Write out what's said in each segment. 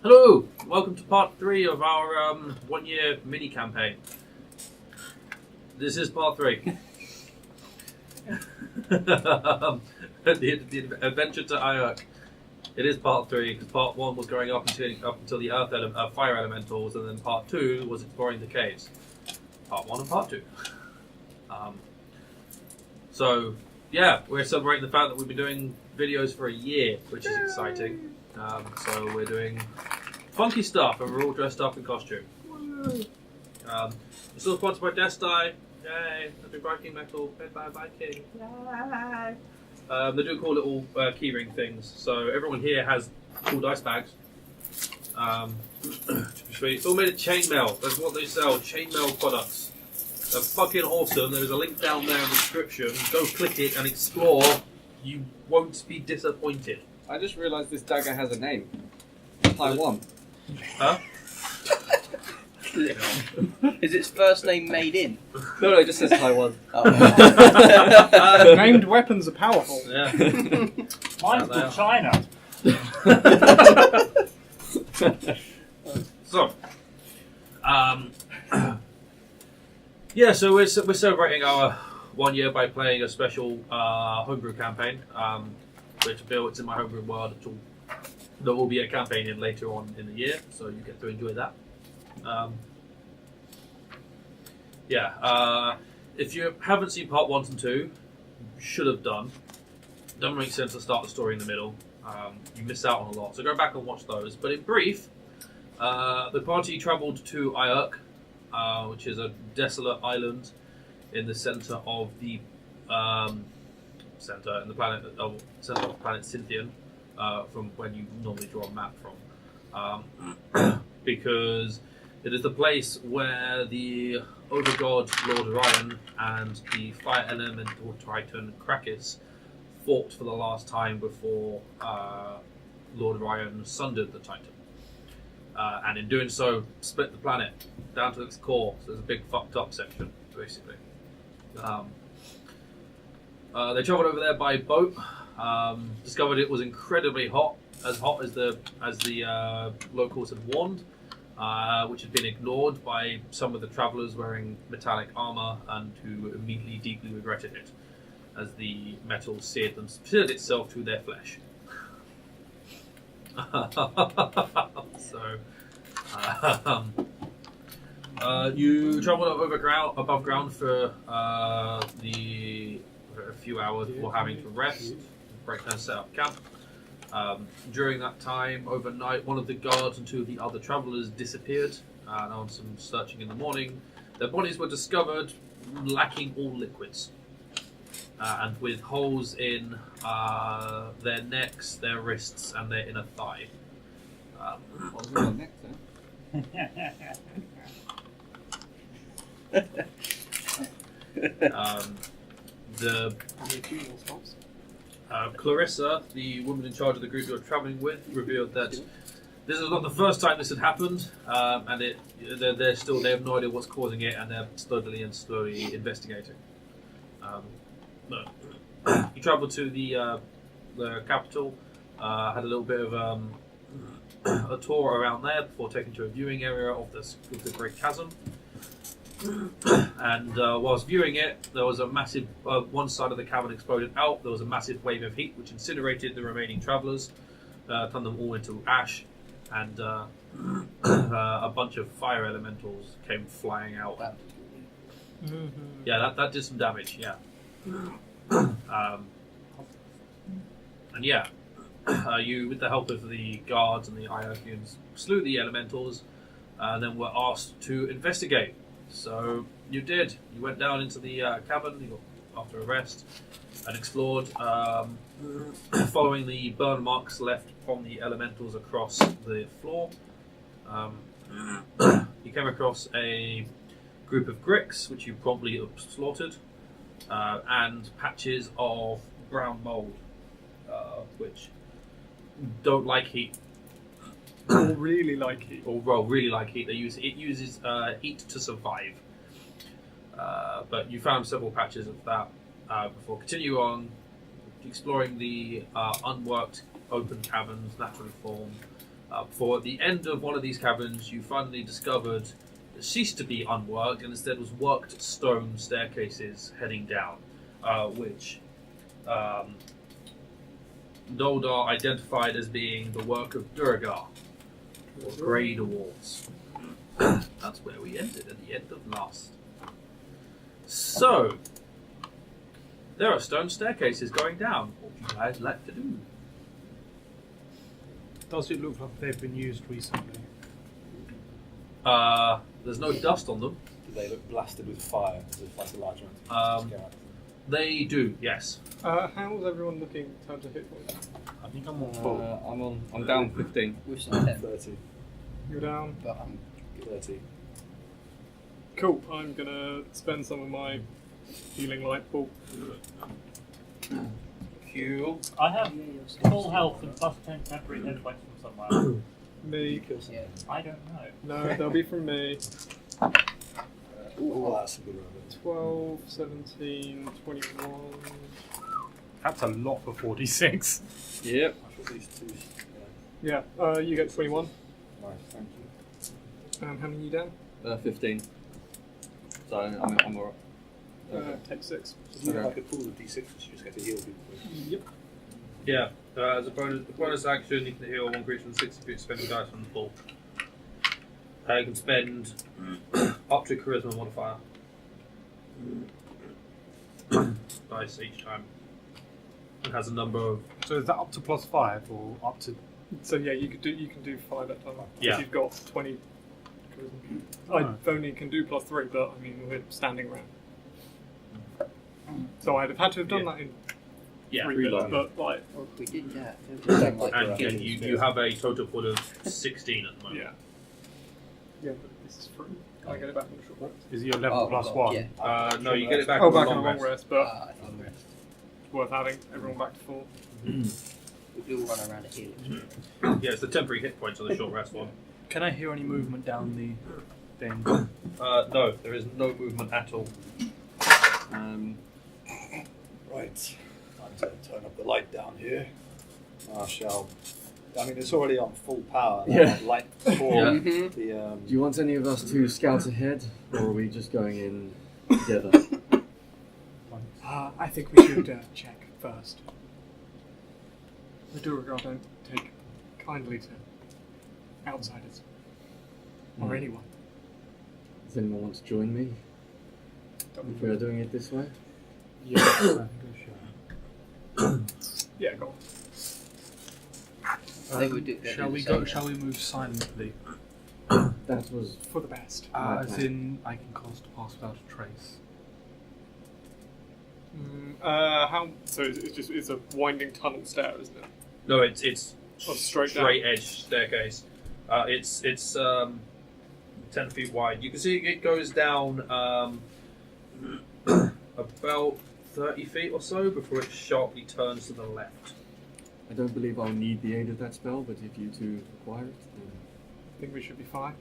Hello, welcome to part 3 of our 1-year mini campaign. This is part 3. the adventure to Ieark. It is part 3 because part 1 was going up until the fire elementals, and then part 2 was exploring the caves. Part 1 and part 2. So yeah, we're celebrating the fact that we've been doing videos for a year, which is exciting. So we're doing funky stuff, and we're all dressed up in costume. It's all sponsored by Duldahr. Yay! I've been Viking metal, fed by a Viking. Yay! They do cool little keyring things. So everyone here has cool dice bags. It's all made of chainmail. That's what they sell. Chainmail products. They're fucking awesome. There's a link down there in the description. Go click it and explore. You won't be disappointed. I just realised this dagger has a name. Taiwan. Huh? Is its first name made in? No, it just says Taiwan. Oh. Named weapons are powerful. Yeah. Mine's called China. So, yeah, so we're celebrating our 1 year by playing a special homebrew campaign, which it's in my homebrew world. There will be a campaign in later on in the year, so you get to enjoy that. If you haven't seen part 1 and 2, you should have done. Doesn't make sense to start the story in the middle. You miss out on a lot, so go back and watch those. But in brief, the party travelled to Ieark, which is a desolate island in the centre of the centre of the planet Sentient, from when you normally draw a map from, because it is the place where the overgod Lord Oluren and the fire elemental titan Crakys fought for the last time before Lord Oluren sundered the titan. And in doing so, split the planet down to its core. So there's a big fucked up section, basically. They travelled over there by boat. Discovered it was incredibly hot as the locals had warned, which had been ignored by some of the travellers wearing metallic armour, and who immediately deeply regretted it, as the metal seared itself through their flesh. You travelled above ground for a few hours before having to rest, break and set up camp. During that time, overnight, one of the guards and 2 of the other travellers disappeared, and on some searching in the morning, their bodies were discovered lacking all liquids, and with holes in their necks, their wrists, and their inner thigh. What's my neck Clarissa, the woman in charge of the group you were travelling with, revealed that this is not the first time this had happened, and they have no idea what's causing it, and they're slowly investigating. You travelled to the capital, had a little bit of a tour around there before taking to a viewing area of the Great Chasm. And whilst viewing it, there was a massive, one side of the cavern exploded out. There was a massive wave of heat which incinerated the remaining travellers, turned them all into ash, and a bunch of fire elementals came flying out. Yeah, that did some damage, yeah. And yeah, you, with the help of the guards and the Iearkians, slew the elementals, and then were asked to investigate. So you did. You went down into the cavern after a rest and explored, following the burn marks left from the elementals across the floor. You came across a group of gricks, which you promptly slaughtered, and patches of brown mould, which don't like heat. Or really like heat. Really like heat. It uses heat to survive. But you found several patches of that before continue on exploring the unworked open caverns naturally formed For at the end of one of these caverns, you finally discovered it ceased to be unworked and instead was worked stone staircases heading down, which Duldahr identified as being the work of Duldahr, or Grey Dwarves. That's where we ended at the end of last. So, there are stone staircases going down. What would you guys like to do? Does it look like they've been used recently? There's no dust on them. Do they look blasted with fire as if like a large amount of scare? They do, yes. How's everyone looking in terms of hit points? I think I'm on full. I'm down 15. With some 10. 30. You're down. But I'm 30. Cool. I'm gonna spend some of my healing light pool. Cool. I have full health and plus 10 temporary hit points from somewhere. Me. yeah. I don't know. No, they'll be from me. Oh, that's a good one. 12, 17, 21. That's a lot for 46. Yep. I thought these two. Yeah, you get 21. Nice, thank you. How many you down? 15. So I'm alright. Take 6. Isn't it like a pool of d6s you just get to heal people with? Yep. Yeah, as a bonus action, you can heal one creature from 60 feet, spending dice on the pool. You can spend up to charisma modifier dice each time. It has a number of. So is that up to +5 or up to? So yeah, you can do 5 at a time. Yeah. If you've got 20 charisma. I only can do +3, but I mean we're standing around. So I'd have had to have done that in 3 bits, but like Well, we did that. And you have a total pool of 16 at the moment. yeah. Yeah, but this is free. Can I get it back on the short rest? Is it your level +1? Yeah. No, you get it back Oh, on back the on a long long rest. rest, but I think rest. it's worth having everyone back to full. We do run around a hill. Yeah, it's the temporary hit points on the short rest one. Can I hear any movement down the thing? No, there is no movement at all. Right. Time to turn up the light down here. I mean, it's already on full power. Yeah. Light for Yeah. the. Do you want any of us to scout ahead, or are we just going in together? I think we should check first. The Duldahr don't take kindly to outsiders. Or anyone. Does anyone want to join me if we are doing it this way? Yeah, I think I Yeah, go on. They would do- they shall do we the go? same. Shall we move silently? That was For the best. As in, I can cast pass without a trace. How? So it's a winding tunnel stair, isn't it? No, it's Oh, straight down. edge staircase. It's 10 feet wide. You can see it goes down about 30 feet or so before it sharply turns to the left. I don't believe I'll need the aid of that spell, but if you two require it, then I think we should be fine.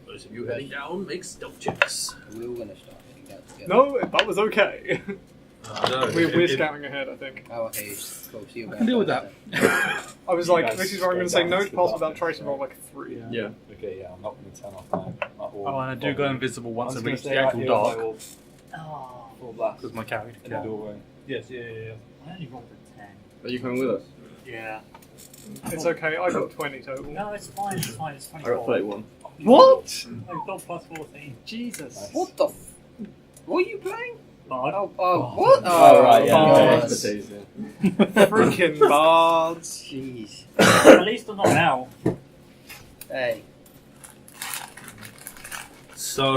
Those of you heading down, make stealth checks. We were going to start heading down together. No, that was okay. No, we're scouting ahead, I think. Oh, okay. Cool. So you're I can deal with that. I was You like, guys this is where I'm going to go say down no to to the pass dark without edge, trace and right? roll like a 3. yeah. Okay, yeah, I'm not going to turn off my orb. Oh, and I do go invisible once I I'm reach just the gonna actual stay out dark, here with my orb. Oh, Full blast. because my character In the can. doorway. Yes, yeah. I only rolled a 10. Are you coming with us? Yeah. It's okay, I got 20 total. No, it's fine, it's fine, it's I 24. got 31. What? I've got plus 14. Jesus. Nice. What the What are you playing? Bard. What? Oh, right, yeah. Bards. Expertise, yeah. Freaking bards. Jeez. At least I'm not an elf. Hey. So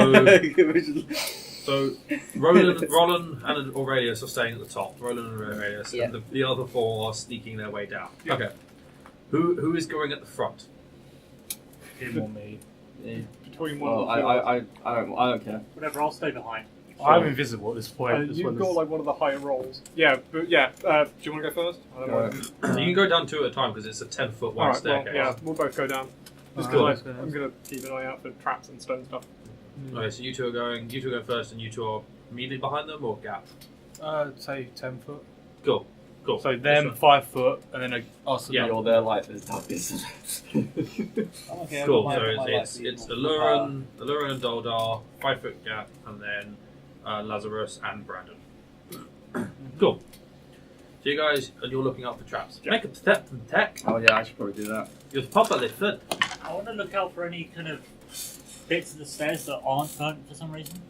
Rolen and Aurelius are staying at the top. Rolen and Aurelius, Yeah. and the other 4 are sneaking their way down. Yeah. Okay. Who is going at the front? Him or me. Between one Well, and I don't care. Whatever, I'll stay behind. I'm invisible at this point. This you've one got is- like one of the higher rolls. Yeah, but yeah. Do you want to go first? I don't know. You can go down 2 at a time because it's a 10-foot wide Alright, well, staircase. yeah, we'll both go down. Just Alright, because I'm going to keep an eye out for traps and stone stuff. Okay, so you two are going first, and you two are immediately behind them, or gap? say 10 foot. Cool. Cool. So them 5 foot, and then us. Yeah. You're there like there's darkness. Okay, I've Cool. got So my it's lights. Oluren and Duldahr, 5 foot gap, and then Lazarus and Brandon. Cool. So you guys, and you're looking out for traps. Yeah. Make a step and tech. Oh yeah, I should probably do that. You're properly fit. I want to look out for any kind of bits of the stairs that aren't burnt for some reason.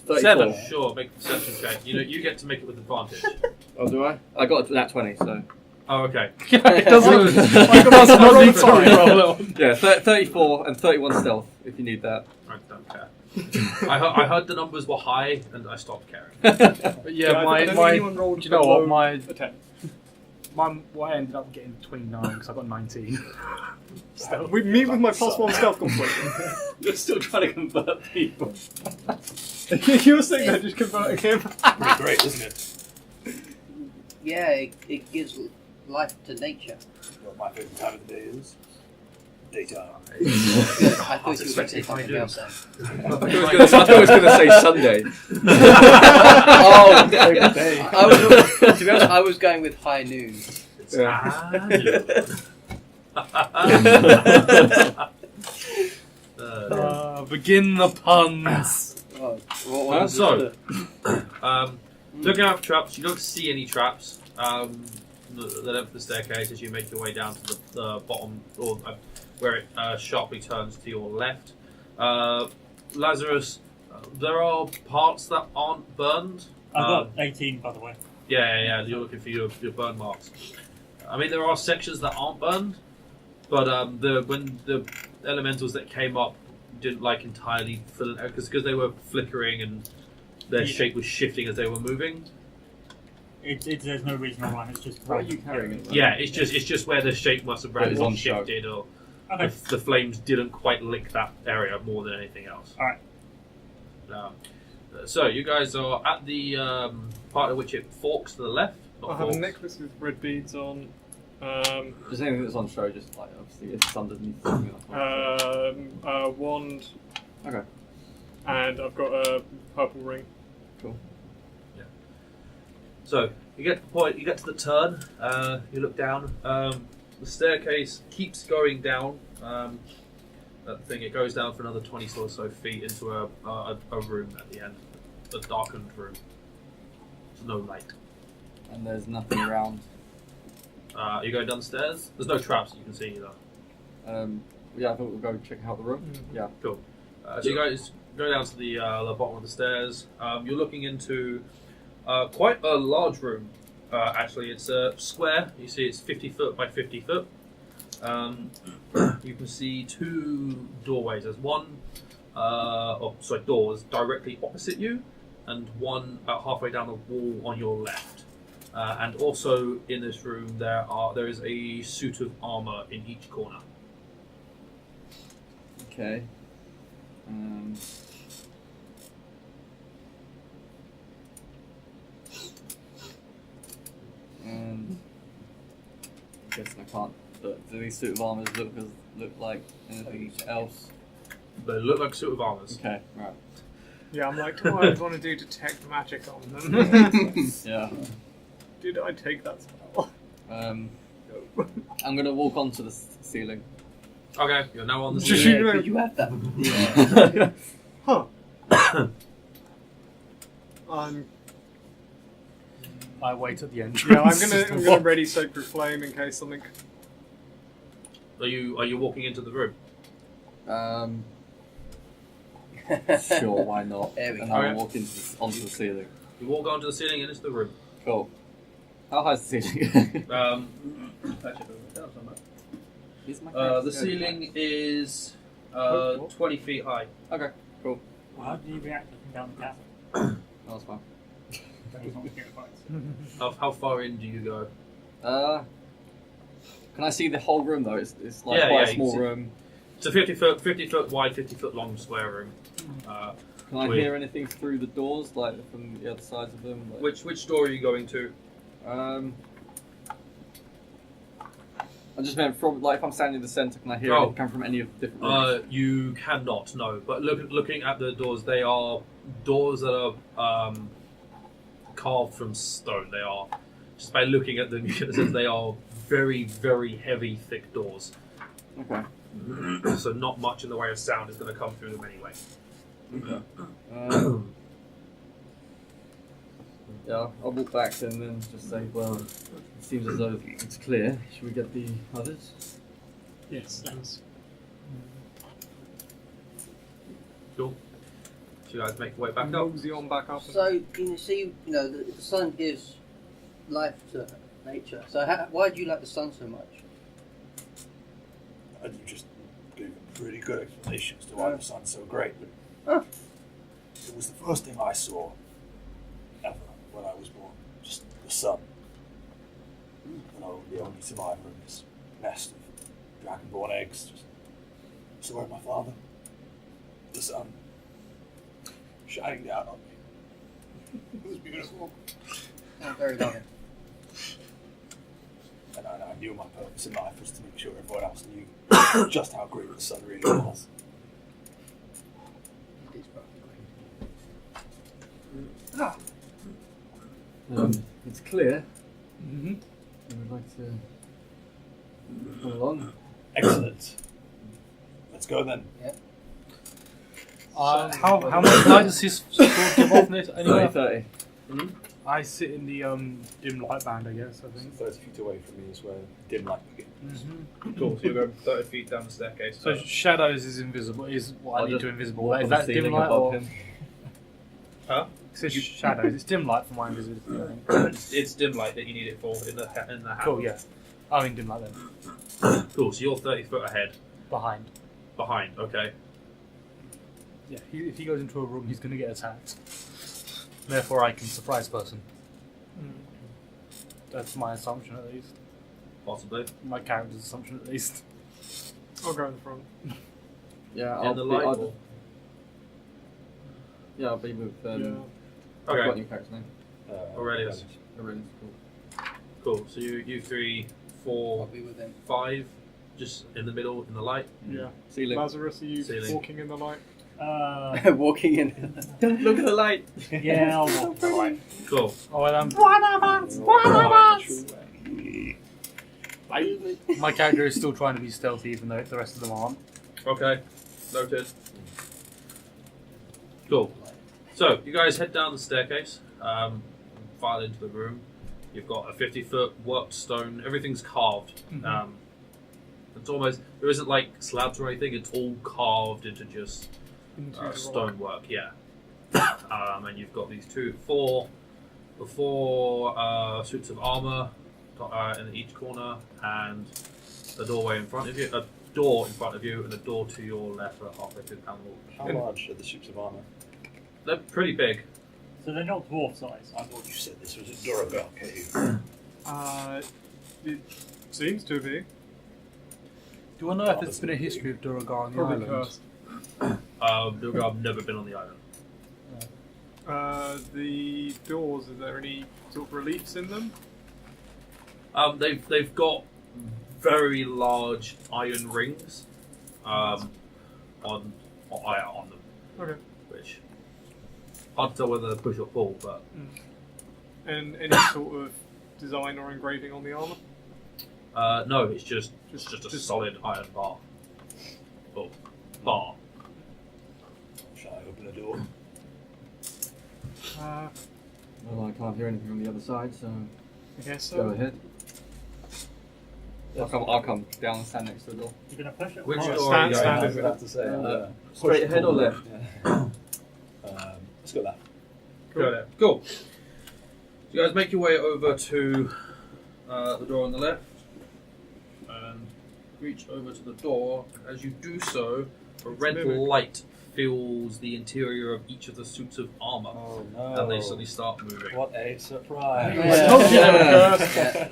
34. 7. Sure. Make a perception check. You get to make it with advantage. Oh, do I? I got that 20, so. Oh, okay. It doesn't. Like, not need to roll it. Yeah, 34 and 31 stealth if you need that. I don't care. I heard the numbers were high and I stopped caring. But yeah, I don't think anyone rolled do you know what? below My, a 10. I ended up getting 29 because I got 19. Stealth. We meet with my +1 stealth conflict. You're still trying to convert people. You were sitting there just converting him. Pretty great, isn't it? Yeah, it gives life to nature. What my favourite time of the day is? Daytime. I thought you were going to say something else then. I thought I was going to say Sunday. Oh, Favourite day. to be honest, I was going with high noon. It's Begin the puns. Oh, what was So, looking out for traps, you don't see any traps. The length of the staircase as you make your way down to the bottom, or where it sharply turns to your left. Lazarus, there are parts that aren't burned. I've got 18, by the way. Yeah. You're looking for your burn marks. I mean, there are sections that aren't burned, but when the elementals that came up didn't entirely fill it because they were flickering and their shape was shifting as they were moving. There's no reason to run. It's just What are you carrying? Yeah, it's just where the shape must have That is on shifted, or Okay. the flames didn't quite lick that area more than anything else. Alright. So you guys are at the part at which it forks to the left. Not I have a forks. necklace with red beads on. Just anything that's on show, just like obviously it's underneath something else. A wand. Okay. And I've got a purple ring. So you get to the point, you get to the turn, you look down. The staircase keeps going down. That thing, it goes down for another 20 or so feet into a room at the end, a darkened room. There's no light. And there's nothing around. You go downstairs. There's no traps that you can see either. Yeah, I thought we'll go check out the room. Yeah. Cool. So you guys go down to the bottom of the stairs. You're looking into quite a large room. Actually, it's a square. You see, it's 50 foot by 50 foot. You can see 2 doorways. There's one, doors directly opposite you, and one about halfway down the wall on your left. And also in this room, there is a suit of armor in each corner. Okay. I'm guessing I can't. Do these suit of armors look like anything else? They look like suit of armors. Okay, right. Yeah, I'm like, what I want to do detect magic on them. Yeah. Did I take that spell? I'm gonna walk onto the ceiling. Okay, you're now on the Just ceiling. Yeah, could you have that? Huh. I'm I wait at the entrance. yeah, I'm gonna ready sacred flame in case something. Are you walking into the room? Sure, why not? There we and go. I'll walk onto the ceiling. You walk onto the ceiling and into the room. Cool. How high is the ceiling? The ceiling is 20 feet high. Okay, cool. Well, how did you react looking down the castle? That was fine. He's not scared of heights. How far in do you go? Can I see the whole room though? It's like Yeah, quite yeah, a you small can see- room. It's a 50 foot wide, 50 foot long square room. Can I Weird. hear anything through the doors, like from the other sides of them? Like, Which door are you going to? I just meant from like if I'm standing in the centre, can I hear Oh. it come from any of the different rooms? You cannot, no. But looking at the doors, they are doors that are carved from stone. They are just by looking at them, you can sense they are very, very heavy, thick doors. Okay. So not much in the way of sound is going to come through them anyway. Okay. Yeah, I'll walk back and then just say, well, it seems as though it's clear. Should we get the others? Yes, thanks. Cool. So you guys make your way back up. Mosey on back up. So you see, the sun gives life to nature. So why do you like the sun so much? And you just gave a pretty good explanation as to why the sun's so great. But Huh. it was the first thing I saw ever when I was born. Just the sun. The only survivor in this nest of dragonborn eggs. Just saw my father. The sun shining down on me. It was beautiful. Oh, very loving. And I knew my purpose in life was to make sure everyone else knew just how great the sun really was. It is perfect. It's clear. Mm-hmm. I would like to come along. Excellent. Let's go then. How much light does his sword give off anyway? 30. I sit in the dim light band, I guess. I think. 30 feet away from me is where dim light begins. Cool. So you're going 30 feet down the staircase. So shadows is invisible. Is what I'll I need just to invisible. walk Is on that the dim ceiling light above or? him. Huh? It says shadows. It's dim light for my invisibility. I think. It's dim light that you need it for in the house. Cool. Yeah. I'm in dim light then. Cool. So you're 30 foot ahead. Behind. Behind. Okay. Yeah. If he goes into a room, he's going to get attacked. Therefore, I can surprise person. That's my assumption, at least. Possibly. My character's assumption, at least. I'll go in the front. Yeah, In the light. Or... I'll be with. I've got Okay. your character's name. Aurelius. Aurelius, cool. Cool. So you 3, 4, I'll be with him. 5, just in the middle in the light. Yeah. Ceiling. Lazarus, are you Ceiling. walking in the light? Walking in. Don't look at the light. Yeah, I'll walk the light. Cool. Oh, well, my character is still trying to be stealthy, even though the rest of them aren't. Okay. Noted. Cool. So you guys head down the staircase. File into the room. You've got a 50-foot worked stone. Everything's carved. Mhm. It's almost there isn't like slabs or anything. It's all carved into just Into the rock. stonework. Yeah. And you've got these four suits of armor in each corner, and a doorway in front of you. A door in front of you, and a door to your left for halfway through the panel. How large are the suits of armor? They're pretty big. So they're not dwarf size. I thought you said this was a Duragar cave. It seems to be. Do I know if there's been a history of Duldahr on the Probably island? cursed. I've never been on the island. The doors, are there any sort of reliefs in them? They've got very large iron rings on them, Okay. which hard to tell whether they're push or pull, but And any sort of design or engraving on the armor? no, it's just a solid iron bar. Oh, bar. Shall I open the door? Well, I can't hear anything from the other side, so I guess so. go ahead. I'll come down and stand next to the door. You're gonna push it. Which Oh, door are you stand going is to? I have to say. Straight ahead or left? Let's go left. Go there. Cool. So you guys make your way over to the door on the left and reach over to the door. As you do so, a red mimic. light fills the interior of each of the suits of armor, Oh no. and they suddenly start moving. What a surprise.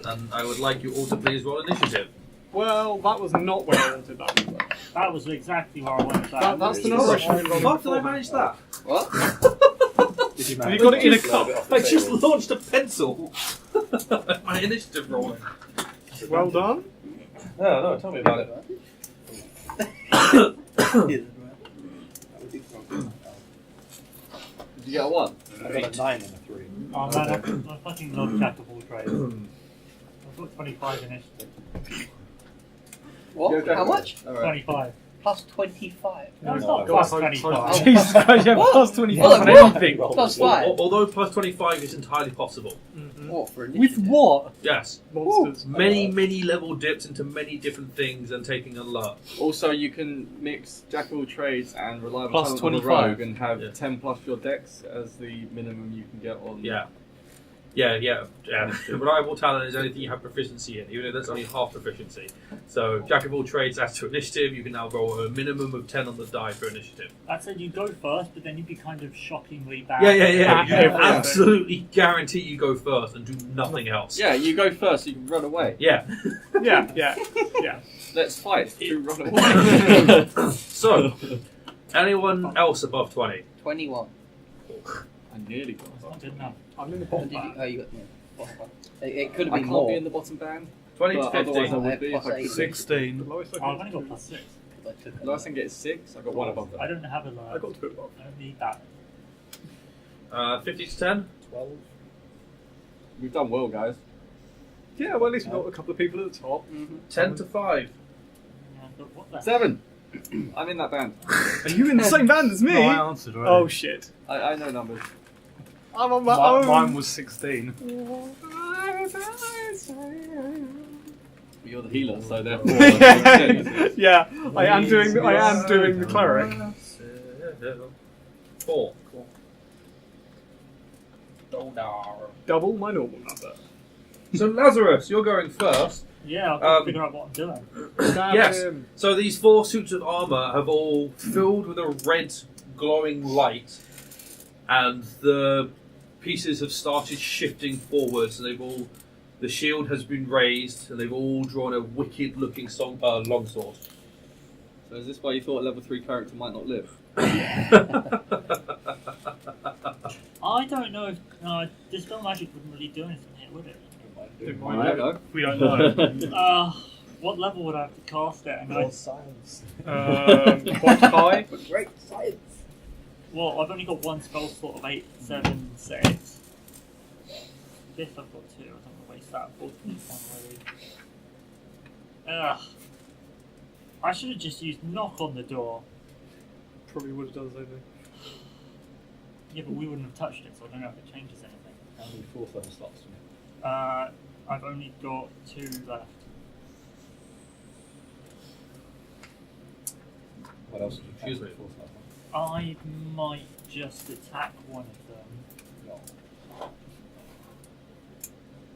And I would like you all to please roll initiative. Well, that was not where I wanted that one. That was exactly where I wanted That's the It's direction we How rolled the fuck did I before. manage that? What? Did you Have you got it in a cup? I just launched a pencil. My initiative rolling. Well done. No, tell me about it. Did you get a 1? I got a 9 and a 3. Oh man, I fucking love Jack of all trades. I've got 25 initiative. What? How much? Alright. 25. Plus 25. No, it's No, not go plus on, 25. Jesus Christ, yeah, What? plus 25 What? on What? anything. Plus 5. Although plus 25 is entirely possible. What for With initiative? what? Yes. Monsters. Many level dips into many different things and taking a lot. Also, you can mix Jack of all trades and reliable Plus talent on a 25. rogue and have Yeah. 10 plus your dex as the minimum you can get on. Yeah. Yeah. Reliable talent is anything you have proficiency in, even if that's only half proficiency. So, Jack of all trades adds to initiative. You can now roll a minimum of 10 on the die for initiative. That said, you go first, but then you'd be kind of shockingly bad. Yeah. Yeah. You absolutely guarantee you go first and do nothing else. Yeah, you go first, you can run away. Yeah. Yeah. Let's fight to run away. So, anyone else above 20? 21. I nearly got It's not good enough. I'm in the Oh, bottom did you, band. oh, you got no. Bottom one. It could have I been can't more. be in the bottom band. 20 to But otherwise 15. I would be. Plus If I 8. could. 16. The lowest I Oh, I've got. only got plus 6. I took it. Last thing gets 6, I got 1 above I that. don't have a low. I got to it above. I don't need that. 50 to 10? 12. We've done well, guys. Yeah, well, at least we got a couple of people at the top. 10 to 5. Yeah, but what the 7! I'm in that band. Are you in the same band as me? No, I answered already. Oh shit! I know numbers. I'm on my own. Mine was 16. You're the healer, so therefore. yeah, I am doing the cleric. 4. Double my normal number. So, Lazarus, you're going first. Yeah, I've got to Um, figure out what I'm doing. Stab Yes. him. So these 4 suits of armour have all filled with a red glowing light, and the pieces have started shifting forwards. And the shield has been raised, and they've all drawn a wicked-looking longsword. So is this why you thought a level 3 character might not live? I don't know if Dispel Magic wouldn't really do anything here, would it? It I might don't know. We don't know. What level would I have to cast it? And More science. Quite high. Great science. well, I've only got one spell slot of 8, 7, 6. This I've got 2. I don't want to waste that. Ugh. I should have just used knock on the door. Probably would have done the same thing. Yeah, but we wouldn't have touched it, so I don't know if it changes anything. How many 4th level slots do you I've only got 2 left. have? What else did you Excuse have me. for 4th level? I might just attack one of them. No.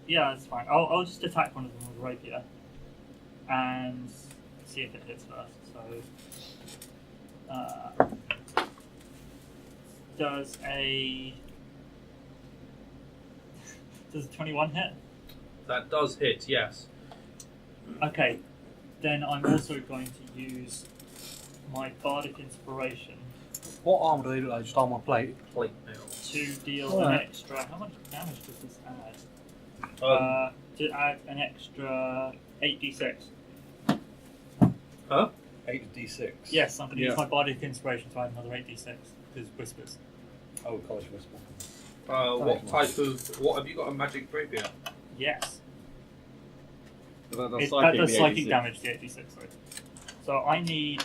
Yeah, that's fine. I'll just attack one of them with rapier and see if it hits first. So, does a 21 hit? That does hit, yes. Okay, then I'm also going to use my bardic inspiration What armor do they look like? Just armor plate? Plate mail. to deal Alright. an extra. How much damage does this add? Um, To add an extra 8d6. 8d6. Yes, I'm going to use Yeah. my bardic inspiration to add another 8d6 because whispers. Oh, College Whisper. what type of... What have you got a magic rapier? Yes, That that psychic, does the psychic 86. damage. The 8d6. Sorry. So I need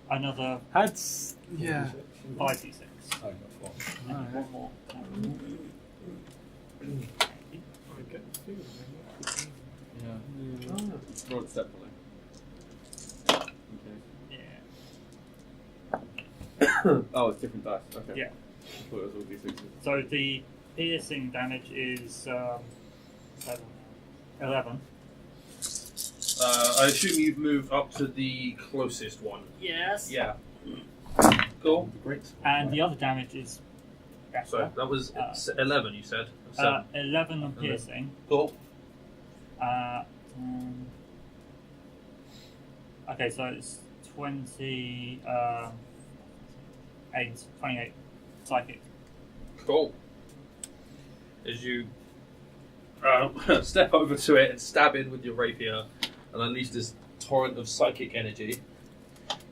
another Yeah. 5d6. Oh, you've got 4. And one more. Okay. Yeah. Roll it separately. Okay. Yeah. Oh, it's different dice. Okay. Yeah. I thought it was all D6s. So the piercing damage is 11. I assume you've moved up to the closest one. Yes. Yeah. Cool. Great. And the other damage is better. So that was 11, you said? 11 on piercing. Cool. Okay, so it's 28 psychic. Cool. As you step over to it and stab in with your rapier and unleash this torrent of psychic energy,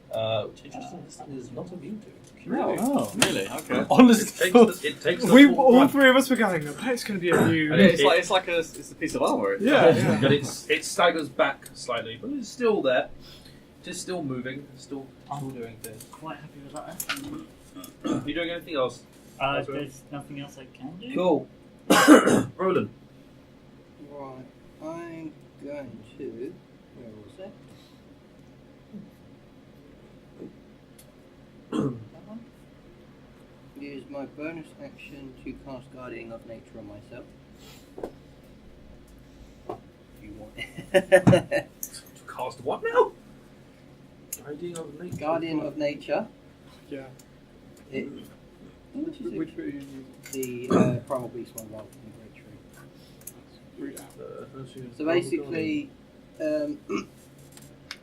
which interesting, this thing is not immune to. No. Oh, really? Okay. Honestly, It takes the We full all run. three of us were going. I bet it's going to be a new. And It's a piece of armor. Yeah. And it staggers back slightly, but it's still there. It's still moving, still doing things. Quite happy with that. Are you doing anything else? There's nothing else I can do. Cool. Rolen. Right, I'm going to. Where was it? That one? Use my bonus action to cast Guardian of Nature on myself. If you want it. To cast what now? Guardian of Nature. Guardian of Nature. Yeah. It, which is Which it? bit are you using? The Primal Beast one rather than the Great Tree. Read out. So basically,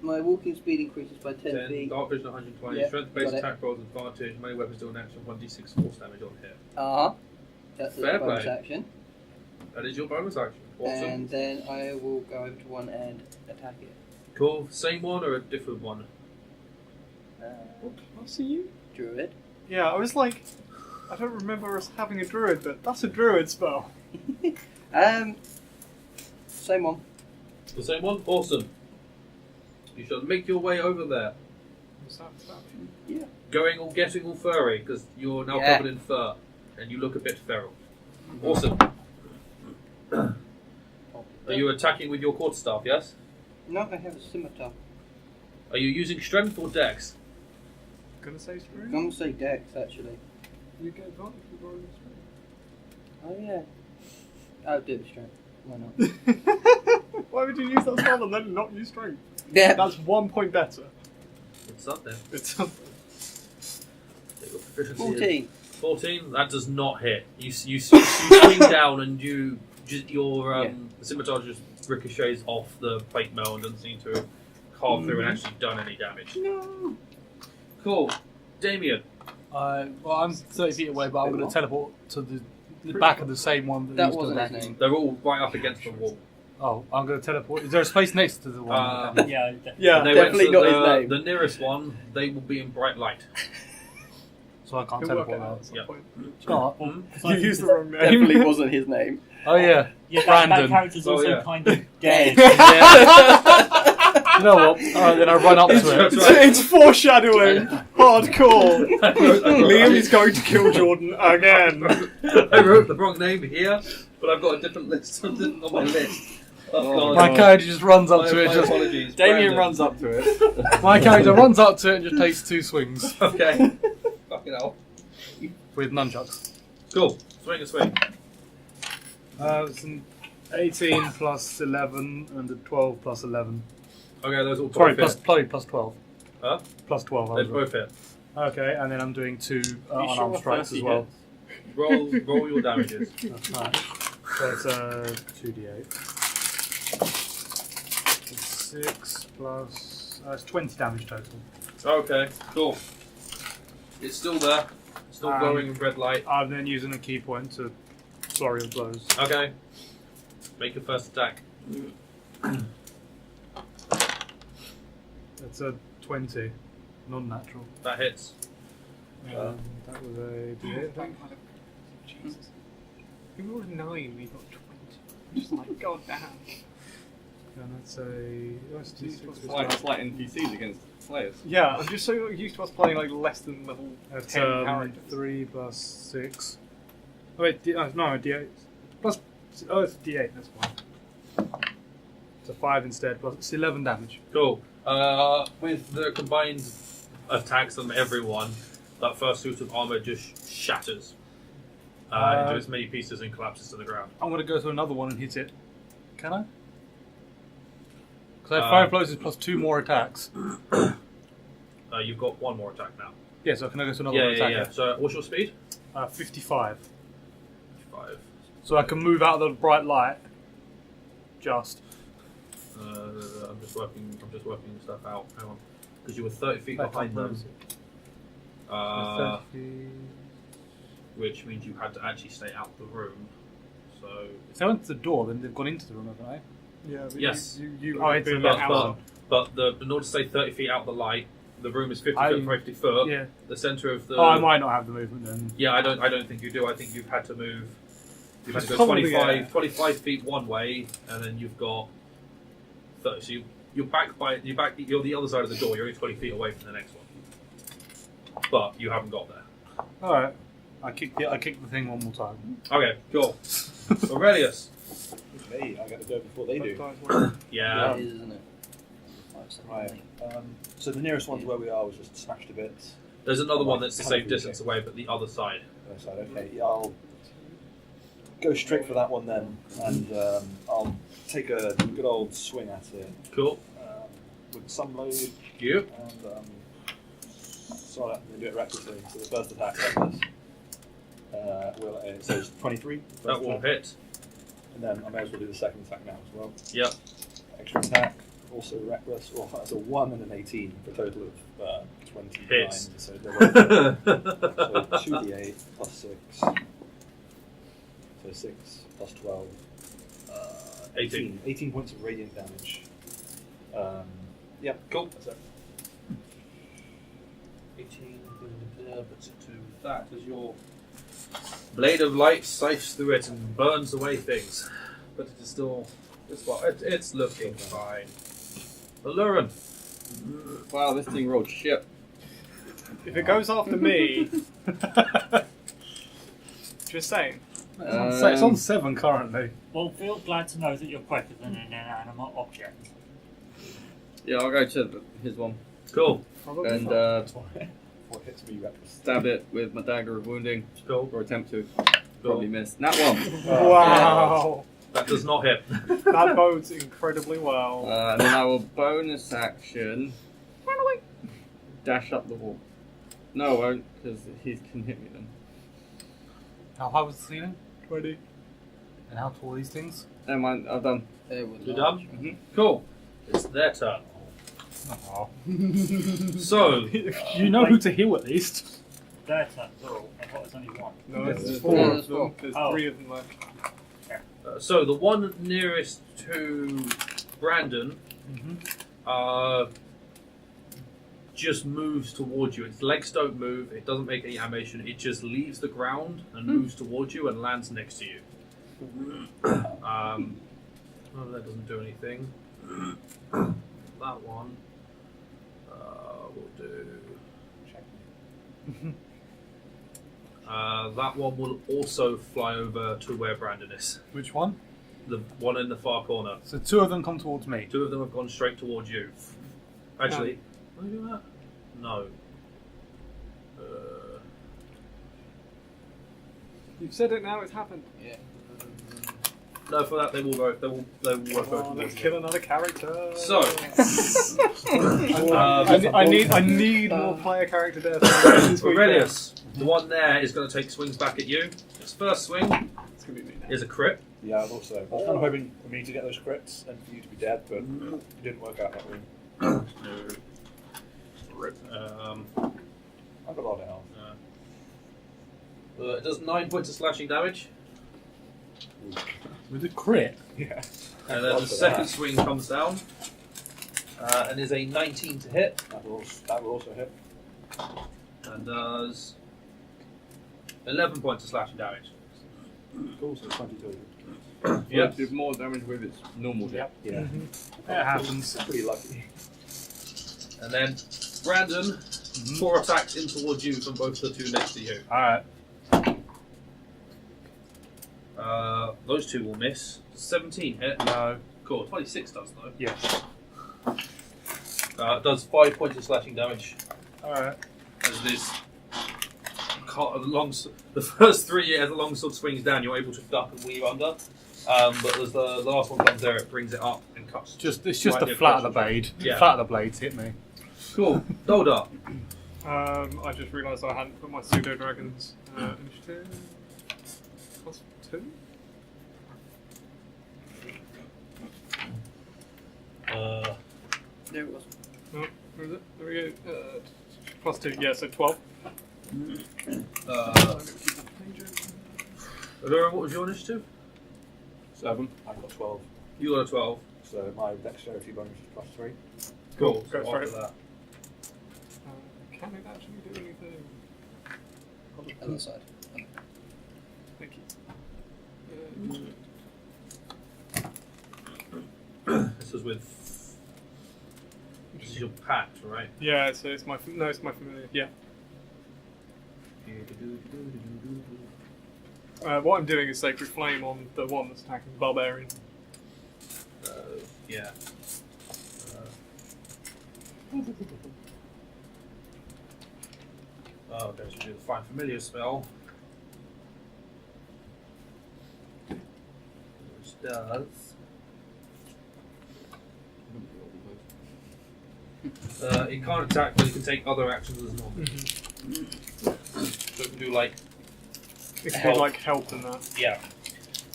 my walking speed increases by 10 10, feet. dark vision 120, Yeah, strength based got it. attack rolls advantage, melee weapons do an action 1d6 force damage on hit. That's a Fair bonus play. action. That is your bonus action. Awesome. And then I will go over to one and attack it. Cool. Same one or a different one? What class are you? Druid. Yeah, I was like, I don't remember us having a druid, but that's a druid spell. Same one. The same one? Awesome. You shall make your way over there. What's that? Yeah. Getting all furry, because you're now Yeah. covered in fur, and you look a bit feral. Awesome. Are you attacking with your quarterstaff, yes? No, I have a scimitar. Are you using strength or dex? Gonna say I'm string? going to say dex, actually. You get advantage if you roll a Oh, yeah. I'll do it with strength. Why not? string. Why would you use that spell and then not use strength? Yeah. That's 1 point better. It's up there. It's Your proficiency is 14. 14. That does not hit. You swing down and your scimitar just ricochets off the plate mail and doesn't seem to have carved through and actually done any damage. No. Cool. Damien. well, I'm 30 feet away, but I'm going to teleport to the back of the same one That you stood wasn't at. his name. They're all right up against the wall. Oh, I'm going to teleport. Is there a space next to the one? Yeah, definitely. Yeah, And they definitely went to not his name. The nearest one, they will be in bright light. So I can't It'll work teleport out now. at some Yeah. point. Start. You used the wrong name. Definitely wasn't his name. Oh yeah, Yeah, that Brandon. character's Oh, also yeah. kind of dead. You know what? Then I run up to it. It's foreshadowing. Hardcore. Liam is going to kill Jordan again. I wrote the wrong name here, but I've got a different list on my list. Oh, My God. character just runs up My to it. Just, apologies. Damien Brandon. runs up to it. my character runs up to it and just takes 2 swings Okay. Fucking hell. with nunchucks. Cool. Swing and swing. It's an 18 plus 11 and a 12 plus 11. Okay, those all Sorry, both plus 12. Huh? Plus 12. I They was both hit. right. Okay, and then I'm doing 2 unarmed sure strikes as 30 well. Roll your damages. That's right. So it's 2d8. It's 6 plus. It's 20 damage total. Okay, cool. It's still there. Still glowing in red light. I'm then using a key point to flurry of blows. Okay. Make your first attack. It's a 20, non-natural. That hits. That was a d8. I think. Jesus. He rolled 9, we got 20. I'm just like, god damn. And that's a. That's d6 It's like NPCs against Slayers. Yeah, I'm just so used to us playing like less than level That's 10 characters. 3 plus 6. Oh wait, no, d8. Plus. Oh, it's d8, that's fine. It's a 5 instead, plus it's 11 damage. Cool. With the combined attacks on everyone, that first suit of armor just shatters into as many pieces and collapses to the ground. I'm going to go to another one and hit it. Can I? Because I have 5 blows plus 2 more attacks. You've got one more attack now. Yeah, so can I go to another one and attack Yeah. it? So, what's your speed? 55. 5. So I can move out of the bright light. Just. I'm just working stuff out. Hang on, because you were 30 feet Back behind up, them, where is it? which means you had to actually stay out the room. So, If they went to the door, then they've gone into the room, haven't they? Yeah, but Yes. you Oh, have it's been about out. but in order to stay 30 feet out the light, The room is 50 foot, 50 foot. Yeah. The centre of the. Oh, I might not have the movement then. Yeah, I don't think you do. I think you've had to move. You've had to go Probably, 25 feet one way, and then you've got 30. So you're you're the other side of the door. You're only 20 feet away from the next one, but you haven't got there. All right. I kick the thing one more time. Okay, cool. Aurelius. Me, I get to go before they do. Yeah. It is, isn't it? 5, 7, Right. 8. So the nearest one to where we are was just smashed to bits. There's another one that's the Can't same do distance away, but the other side. Other side, okay. Yeah, I'll go straight for that one then, and I'll take a good old swing at it Cool. with some load You. and sorry, I'm going to do it recklessly. So the first attack reckless. So it's 23. That first will attack. hit. And then I may as well do the second attack now as well. Yep. Extra attack, also reckless. Well, that's a 1 and an 18 for a total of 29. Hits. So they're both- so 2d8 plus 6. So 6 plus 12. 18. 18 points of radiant damage. Yeah, Cool. that's it. 18 puts it to that as your blade of light sifes through it and burns away things. But it is still. It's looking fine. Oluren. Wow, this thing rolled shit. If it goes after me, just saying. It's on 7 currently. Well, feel glad to know that you're quicker than an inanimate object. Yeah, I'll go to his one Cool. Probably and not. That's why it hits me reckless. stab it with my dagger of wounding, Cool. or attempt to. Cool. Probably miss. That one. Wow, That does not hit. that bodes incredibly well. And then I will bonus action. Run away. Dash up the wall. No, I won't, because he can hit me then. How high was the ceiling? 20. And how tall are these things? Never mind, I've done. They were You large. done? Mhm. Cool. It's their turn. Oh. So, You know who to heal at least. Their turn, plural. I thought it was only one. No, Yeah, there's there's 4 four. of There's them. four. There's Oh. 3 of them left. so the one nearest to Brandon just moves towards you. Its legs don't move. It doesn't make any animation. It just leaves the ground and moves towards you and lands next to you. Well, that doesn't do anything. That one will do. That one will also fly over to where Brandon is. Which one? The one in the far corner. So 2 of them come towards me. 2 of them have gone straight towards you. Actually, can I do that? No. You've said it now, it's happened. Yeah. No, for that they will go. They will work Oh, both let's towards kill you. another character. So, I need more player character death. this weekend. Aurelius, the one there is going to take swings back at you. Its first swing It's gonna be me now. is a crit. Yeah, I thought so. I was kind of hoping for me to get those crits and for you to be dead, but it didn't work out that way. Rip. I've got a lot of health. It does 9 points of slashing damage, With a crit. Yeah. and then the second swing comes down and is a 19 to hit, That will also hit. and does 11 points of slashing damage. Cool, so 22. Yep. Did more damage with its normal death. Yeah. It happens. Pretty lucky. And then Brandon, 4 attacks in towards you from both the 2 next to you. Alright. Those 2 will miss. 17 hit. No. Cool. 26 does though. Yes. It does 5 points of slashing damage. Alright. As this the first 3 as the longsword swings down, you're able to duck and weave under. But as the last one comes there, it brings it up and cuts. It's just Right, the yeah, flat of the close. blade. Yeah. The flat of the blades hit me. Cool. Duldahr. I just realised I hadn't put my pseudo dragons initiative +2. There it was. Oh, where is it? There we go. +2. Yeah, so 12. Oluren, what was your initiative? 7. I've got 12. You got a 12. So my dexterity bonus is +3. Cool. Go So for after it. that. Can it actually do anything? Other side. Thank you. This is with. This is your pact, right? Yeah, so it's my familiar. Yeah. What I'm doing is Sacred Flame on the one that's attacking the Barbarian. Yeah. Okay, so do the Find Familiar spell. Which does. It can't attack, but it can take other actions as normal. So it can do like. It can do like help in that. Yeah.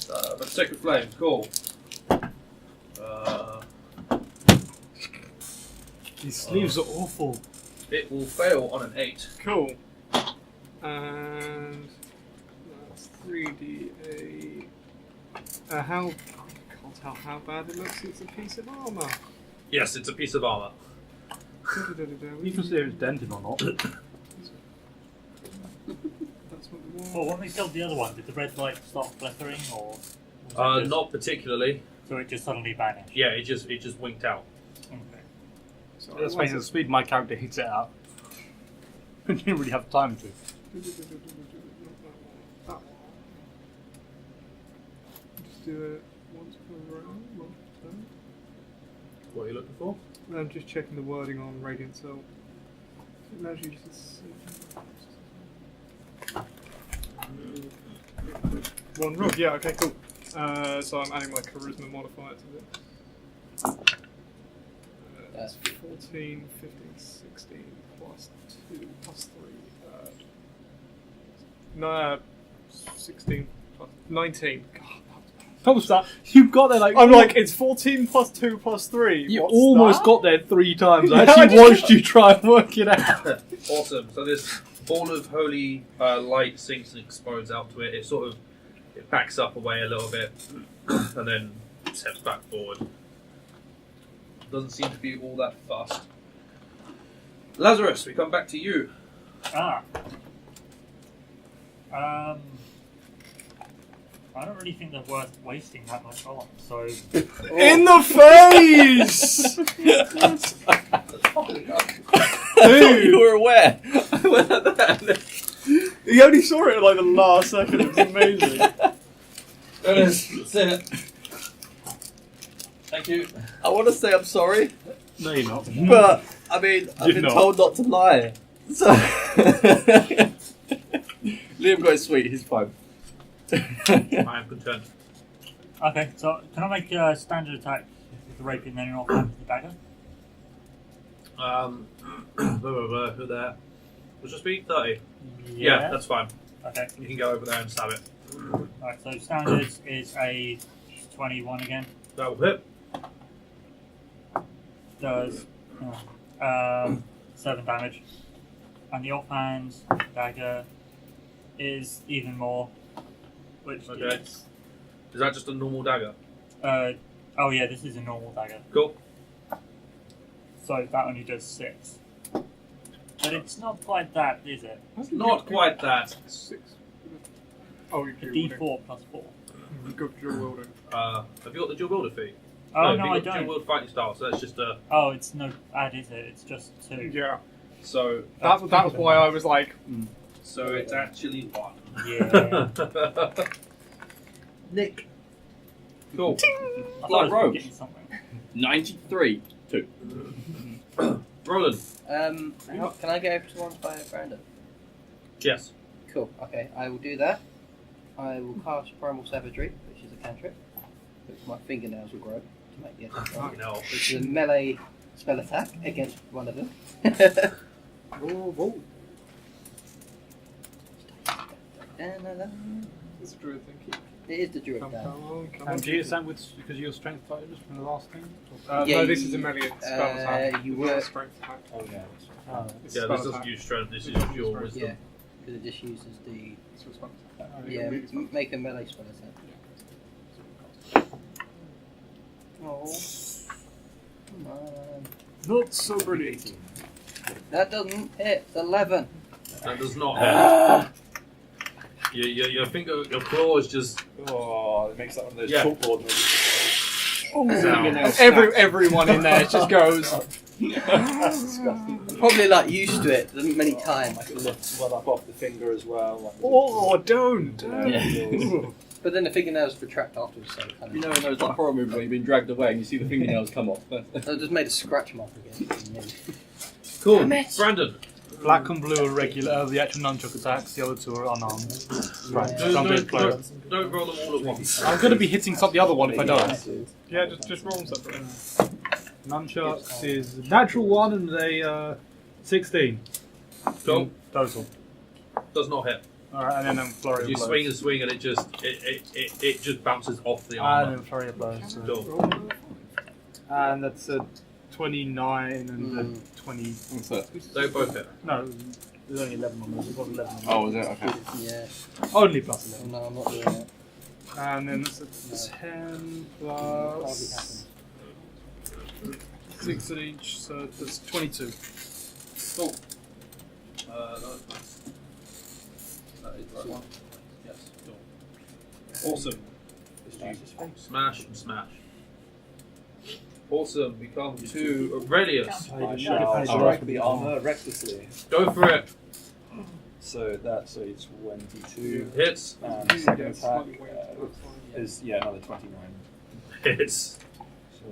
But Sacred Flame, cool. These sleeves are awful. It will fail on an 8. Cool. And that's 3d8. I can't tell how bad it looks. It's a piece of armour. Yes, it's a piece of armour. You can see if it's dented or not. That's what the Well, wall. when we killed the other one, did the red light start flickering, or was it just- Not particularly. so it just suddenly vanished? Yeah, it just winked out. Okay. So Let's face it, the speed my character hits it out. I didn't really have time to. Just do it once per round. Once per turn. What are you looking for? I'm just checking the wording on Radiant Soul. It allows you to see. One roll, yeah, okay, cool. So I'm adding my charisma modifier to this. That's 14, 15, 16, plus 2, plus 3. No, 16, plus 19. God, How was that? You got there like. I'm like, it's 14 plus 2 plus 3. You What's almost that? got there 3 times. I Yeah, actually I watched you try and work it out. Awesome. So this ball of holy light sinks and explodes out to it. It sort of backs up away a little bit and then steps back forward. Doesn't seem to be all that fast. Lazarus, we come back to you. I don't really think they're worth wasting that much on, so... In the face! Dude, you were aware. He only saw it at like the last second. It was amazing. That's it. Thank you. I want to say I'm sorry, No, you're not. but I mean, I've You're been not. told not to lie. So Liam got his sweet. He's fine. I am content. Okay, so can I make a standard attack with the rapier and then an offhand with the dagger? Who there? Was your speed 30? Yeah, that's fine. Okay. You can go over there and stab it. Alright, so standard is a 21 again. That will hit. Does 7 damage. And the offhand dagger is even more, which Okay. is... Is that just a normal dagger? oh yeah, this is a normal dagger. Cool. So that only does 6. But it's not quite that, is it? Not quite that. 6. Oh, you A do. D4 plus 4. You've got dual wielding. Have you got the dual wielder feat? Oh no, I you've got don't. dual wield fighting style, so that's just a. Oh, it's no add, is it? It's just 2. Yeah. So That was why I was like, So it's actually 1. Yeah. Nick. Cool. I thought I Like was rogues. getting something. 93. 2. Roland. Can I go over to one by Brandon? Yes. Cool. Okay, I will do that. I will cast Primal Savagery, which is a cantrip, which my fingernails will grow to make the attack. Fucking hell. Which is a melee spell attack against one of them. it's a druid, thank you. It is the druid Come down. on, come on. And do you stand with because you're strength fighters from the last thing? Yeah, no, this is a melee spell attack. you It's not a were- strength attack. Oh yeah. It's Yeah, spell this doesn't attack. use strength. This is This is pure strength. wisdom. Yeah, because it just uses the It's a spell attack. yeah. Melee spell Make a melee spell attack. attack. Oh, come on. Not so brilliant. That doesn't hit. It's 11. That does not hit. Your finger, your claw is just. Oh, it makes that one of those Yeah. chalkboard movies. Everyone in there just goes. That's disgusting. Probably like used to it many times. I can lift one up off the finger as well. Like, Oh, don't! But then the fingernails retract afterwards, so it kind You of. know in those like horror movies where you've been dragged away and you see the fingernails come off. I just made a scratch mark again. Cool. Damn it. Brandon. Black and blue are regular, the actual nunchuck attacks, the other two are unarmed. Right, Yeah. so I'm doing close. Don't roll them all at once. I'm going to be hitting the other one if I don't. Yeah, just roll them separately. Nunchucks is a natural 1 and a 16. Go. Total. Does not hit. Alright, and then flurry You of blows. swing and swing, and it just bounces off the And armor. then flurry of blows. Cool. And that's a 29 and a 20. What's that? They both hit. No, there's only 11 on those. We've got 11 on those. Oh, is it? Okay. Yeah. Only plus Oh, 11. no, I'm not doing it. And then it's a 10 plus 6 at each, so that's 22. Cool. That is the right one. Yes. Cool. Awesome. Smash and smash. Awesome. We come to Aurelius. I shall strike the armor recklessly. Go for it. So that's a 22. Hits. And the second attack is, another 29. Hits. So,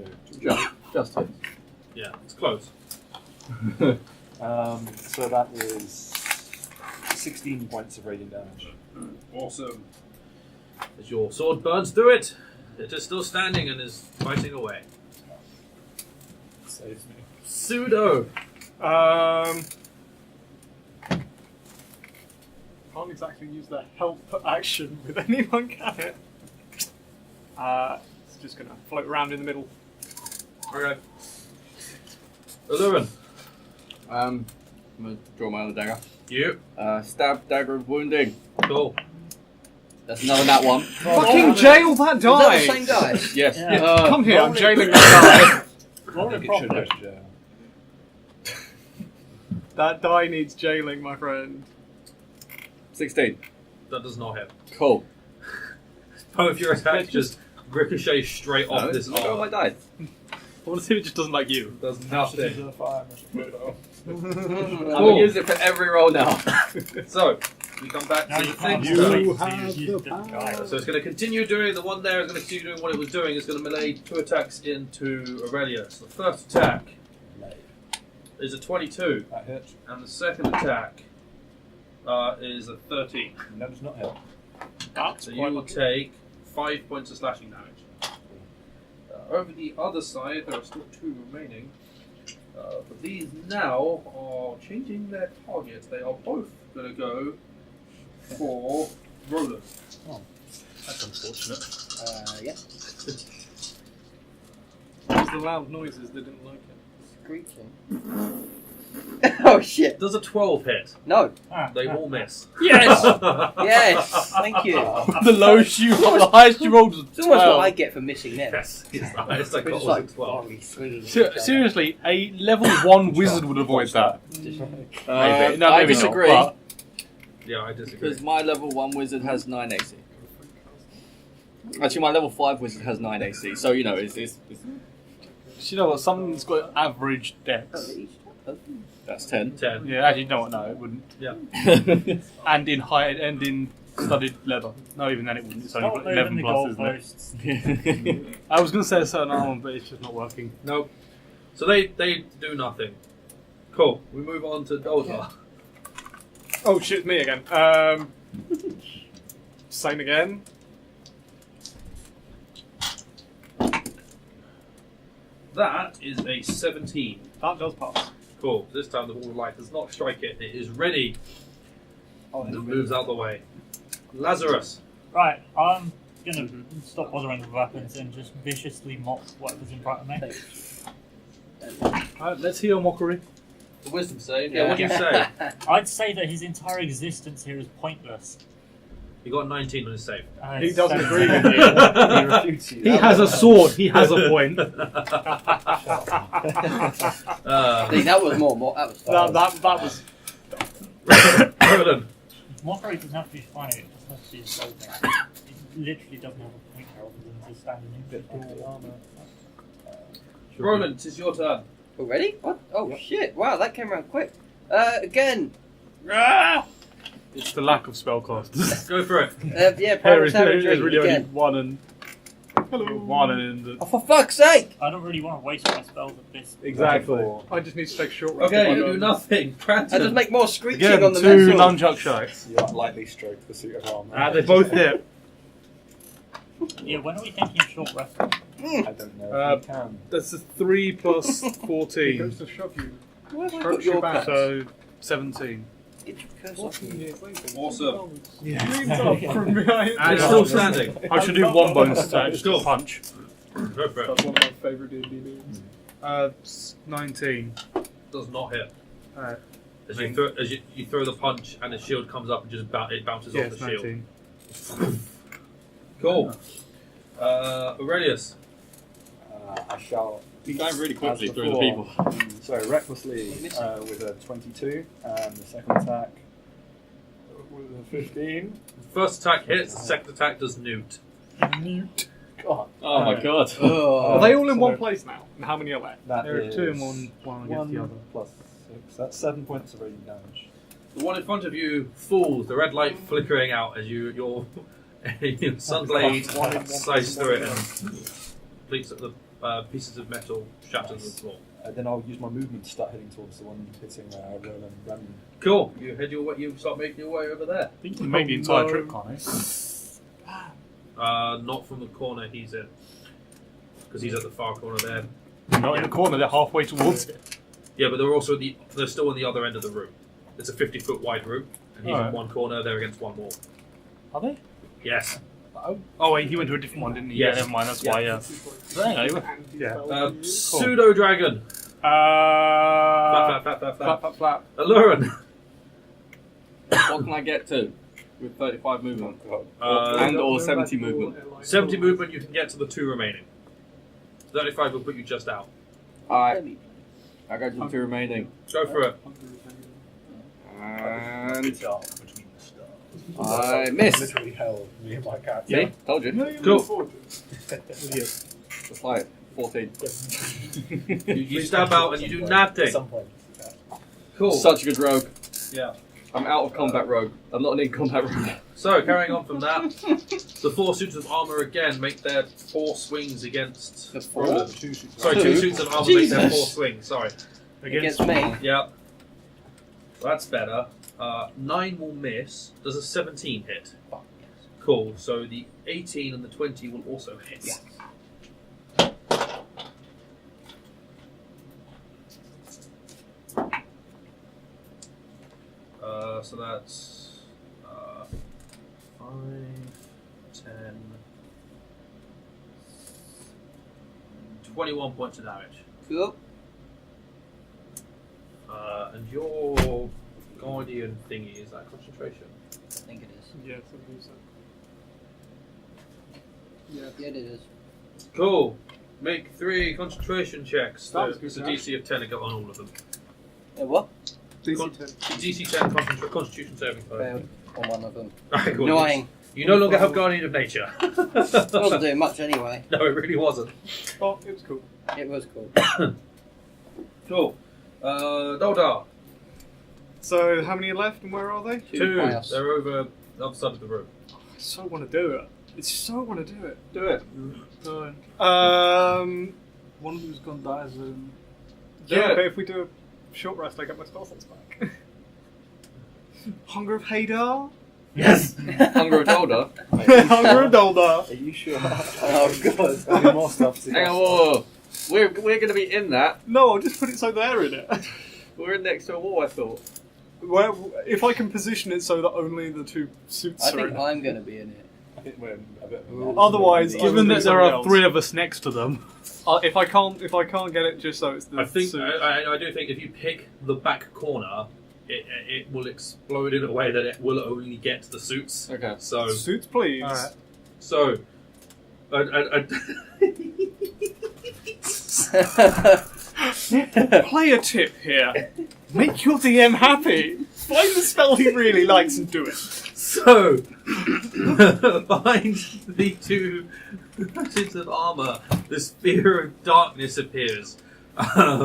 Just hit. Yeah, it's close. so that is 16 points of radiant damage. Awesome. As your sword burns through it, it is still standing and is fighting away. Saves me. Pseudo. Can't exactly use the help action with anyone, can it? It's just gonna float around in the middle. Okay. Oluren. I'm gonna draw my other dagger. You. Stab, dagger of wounding. Cool. That's another that one. Fucking jail that Is that the die! same dice? Yes. Yeah. Come here, I'm jailing that Roll I it think it should go properly. to jail. die. That die needs jailing, my friend. 16. That does not hit. Cool. Both your attacks just ricochet straight off No, this look at all my armor. dice. I want to see if it just doesn't like you. Does Should nothing. do the fire mission. I'm gonna use it for every roll now. So, we come back Now to you the can't thing. use So, it. You So have use the different power. guys. so it's going to continue doing, the one there is going to continue doing what it was doing. It's going to melee 2 attacks into Aurelius. The first attack is a 22, That hit. and the second attack is a 13. And that does not hit. That's So quite you will lucky. take 5 points of slashing damage. Over the other side, there are still 2 remaining. But these now are changing their targets. They are both going to go for Rolen. That's unfortunate. Yeah. It was the loud noises they didn't like it. Screeching. Oh shit. Does a 12 hit? No. They all miss. Yes! Yes! Thank you. The lowest you roll, the highest you rolled was It's almost what 12. I get for missing them. Yes, it's the highest I We're got just was like a 12. barley swinging. Seriously, a level 1 wizard would avoid that. Maybe. No, I maybe disagree. Not, Yeah, I disagree. Because my level 1 wizard has 9 AC. Actually, my level 5 wizard has 9 AC, so you know, it's but you know what? Someone's got average dex. that's 10. 10. Yeah, actually, you know what? No, it wouldn't. Yeah. And in high and in studded leather. No, even then it wouldn't. It's only Stop 11 moving the plus, isn't it? goalposts. I was going to say a certain armor, but it's just not working. Nope. So they do nothing. Cool. We move on to Duldahr. Oh shit, me again. Same again. That is a 17. That does pass. Cool. This time the ball of light does not strike it. It is ready. Oh, And it moves out the way. Lazarus. Right, I'm gonna stop bothering with weapons and just viciously mock whatever's in front of me. Alright, let's hear mockery. The wisdom save. Yeah, what do you say? I'd say that his entire existence here is pointless. You got 19 on his save. He doesn't agree with He you. refutes you. He has a sword. He has a point. See, that was more. That was fun. that was. Roland. Mockery doesn't have to be funny, it just has to be insulting. It literally doesn't have a point here other than to stand in armor. Roland, it's your turn. Already? What? Oh shit! Wow, that came around quick. Again. It's the lack of spellcasters. Go for it. Yeah, primal There's savagery really only again. one and Oh, for fuck's sake! I don't really want to waste my spells at this. exactly. I just need to take a short rest. Okay, of you my do gun. nothing. I Cranton. just make more screeching Again, on the 2 metal. nunchuck strikes. You lightly stroke the suit of armor. They both hit. Yeah, when are we thinking of short rest? I don't know. You can. That's a 3 plus He 14. goes to shove you. Where have I Strokes put your your back. back? So 17. Get your curse off 14 me. years later. Awesome. Leans up from behind. And it's still standing. I should do one bonus attack, just a punch. Go for it. That's one of my favourite D&D moves. 19. Does not hit. As Ring. you throw the punch and the shield comes up and just it bounces Yeah, off it's the shield. 19. Cool. Aurelius. I shall. He's going really quickly as through the before. people. So recklessly with a 22, and the second attack with a 15. First attack hits, the second attack does newt. Newt. God. Oh my god. Oh. Are they all in so one place now? And how many are left? That There are is 2 and one against the other. plus 6. That's 7 points of radiant damage. The one in front of you falls, the red light flickering out as your sunblade slices through it and completes the pieces of metal shatter to the floor. Then I'll use my movement to start heading towards the one hitting Roland and Brandon. Cool. You start making your way over there. You can make the entire trip, can't Not from the corner he's in, because he's at the far corner there. you? Not in the corner, they're halfway towards it. Yeah, but they're still on the other end of the room. It's a 50-foot wide room, and he's in Alright. one corner. They're against one wall. Are they? Yes. Oh wait, he went to a different one, didn't he? Yes. Yeah, never mind, that's why, yeah. Yeah. Pseudo dragon. Flap, flap, flap, flap, flap. Flap. Oluren. What can I get to with 35 movement? Uh, And or 70 movement. 70 movement, you can get to the 2 remaining. 35 will put you just out. Alright, I go to the 2 remaining. Go for it. And Dark between the stars. I missed. Literally held me and my cat. See? Told you. Cool. Just like 14. You stab out and you do At nothing. some point. Cool. Such a good rogue. Yeah. I'm out of combat rogue. I'm not an in-combat rogue. So, carrying on from that, the 4 suits of armour again make their 4 swings against The 4? Roland. 2 suits. Sorry, 2 suits of armour make their 4 Jesus. swings. Sorry. Against me. Yeah. That's better. 9 will miss. Does a 17 hit? Fuck, yes. Cool. So the 18 and the 20 will also hit. Yeah. So that's 5, 10, 21 points of damage. Cool. And your guardian thingy, is that concentration? I think it is. Yes, I believe so. Yeah, it is. Cool. Make 3 concentration checks. That was It's a good, DC of 10 to go on all of them. What? Con- DC 10 Constitution saving throw. Failed on one of them. Alright, cool. Annoying. You no longer have Guardian of Nature. It wasn't doing much anyway. No, it really wasn't. Oh, it was cool. It was cool. Cool. Duldahr. So, how many are left and where are they? 2. chaos. They're over the other side of the room. I so want to do it. I so want to do it. Do it. One of them's gone die as a... Yeah, it. but if we do a short rest, I get my spell slots back. Hunger of Hadar? Yes! Hunger of Duldahr. Hunger of Duldahr. Are you sure? Oh god. Any more stuff to Hang on, whoa. We're going to be in that. No, I'll just put it so they're in it. We're in next to a wall, I thought. Well, if I can position it so that only the 2 suits I are think in it. I'm going to be in it. I think we're a bit of a mess. Otherwise, Given that there something are else. 3 of us next to them, If I can't get it just so it's the I think suit. I do think if you pick the back corner, it will explode in a way that it will only get the suits. Okay. So Suits, please. Alright. so. Player tip here. Make your DM happy. Find the spell he really likes and do it. So, behind the two pieces of armour, the sphere of darkness appears,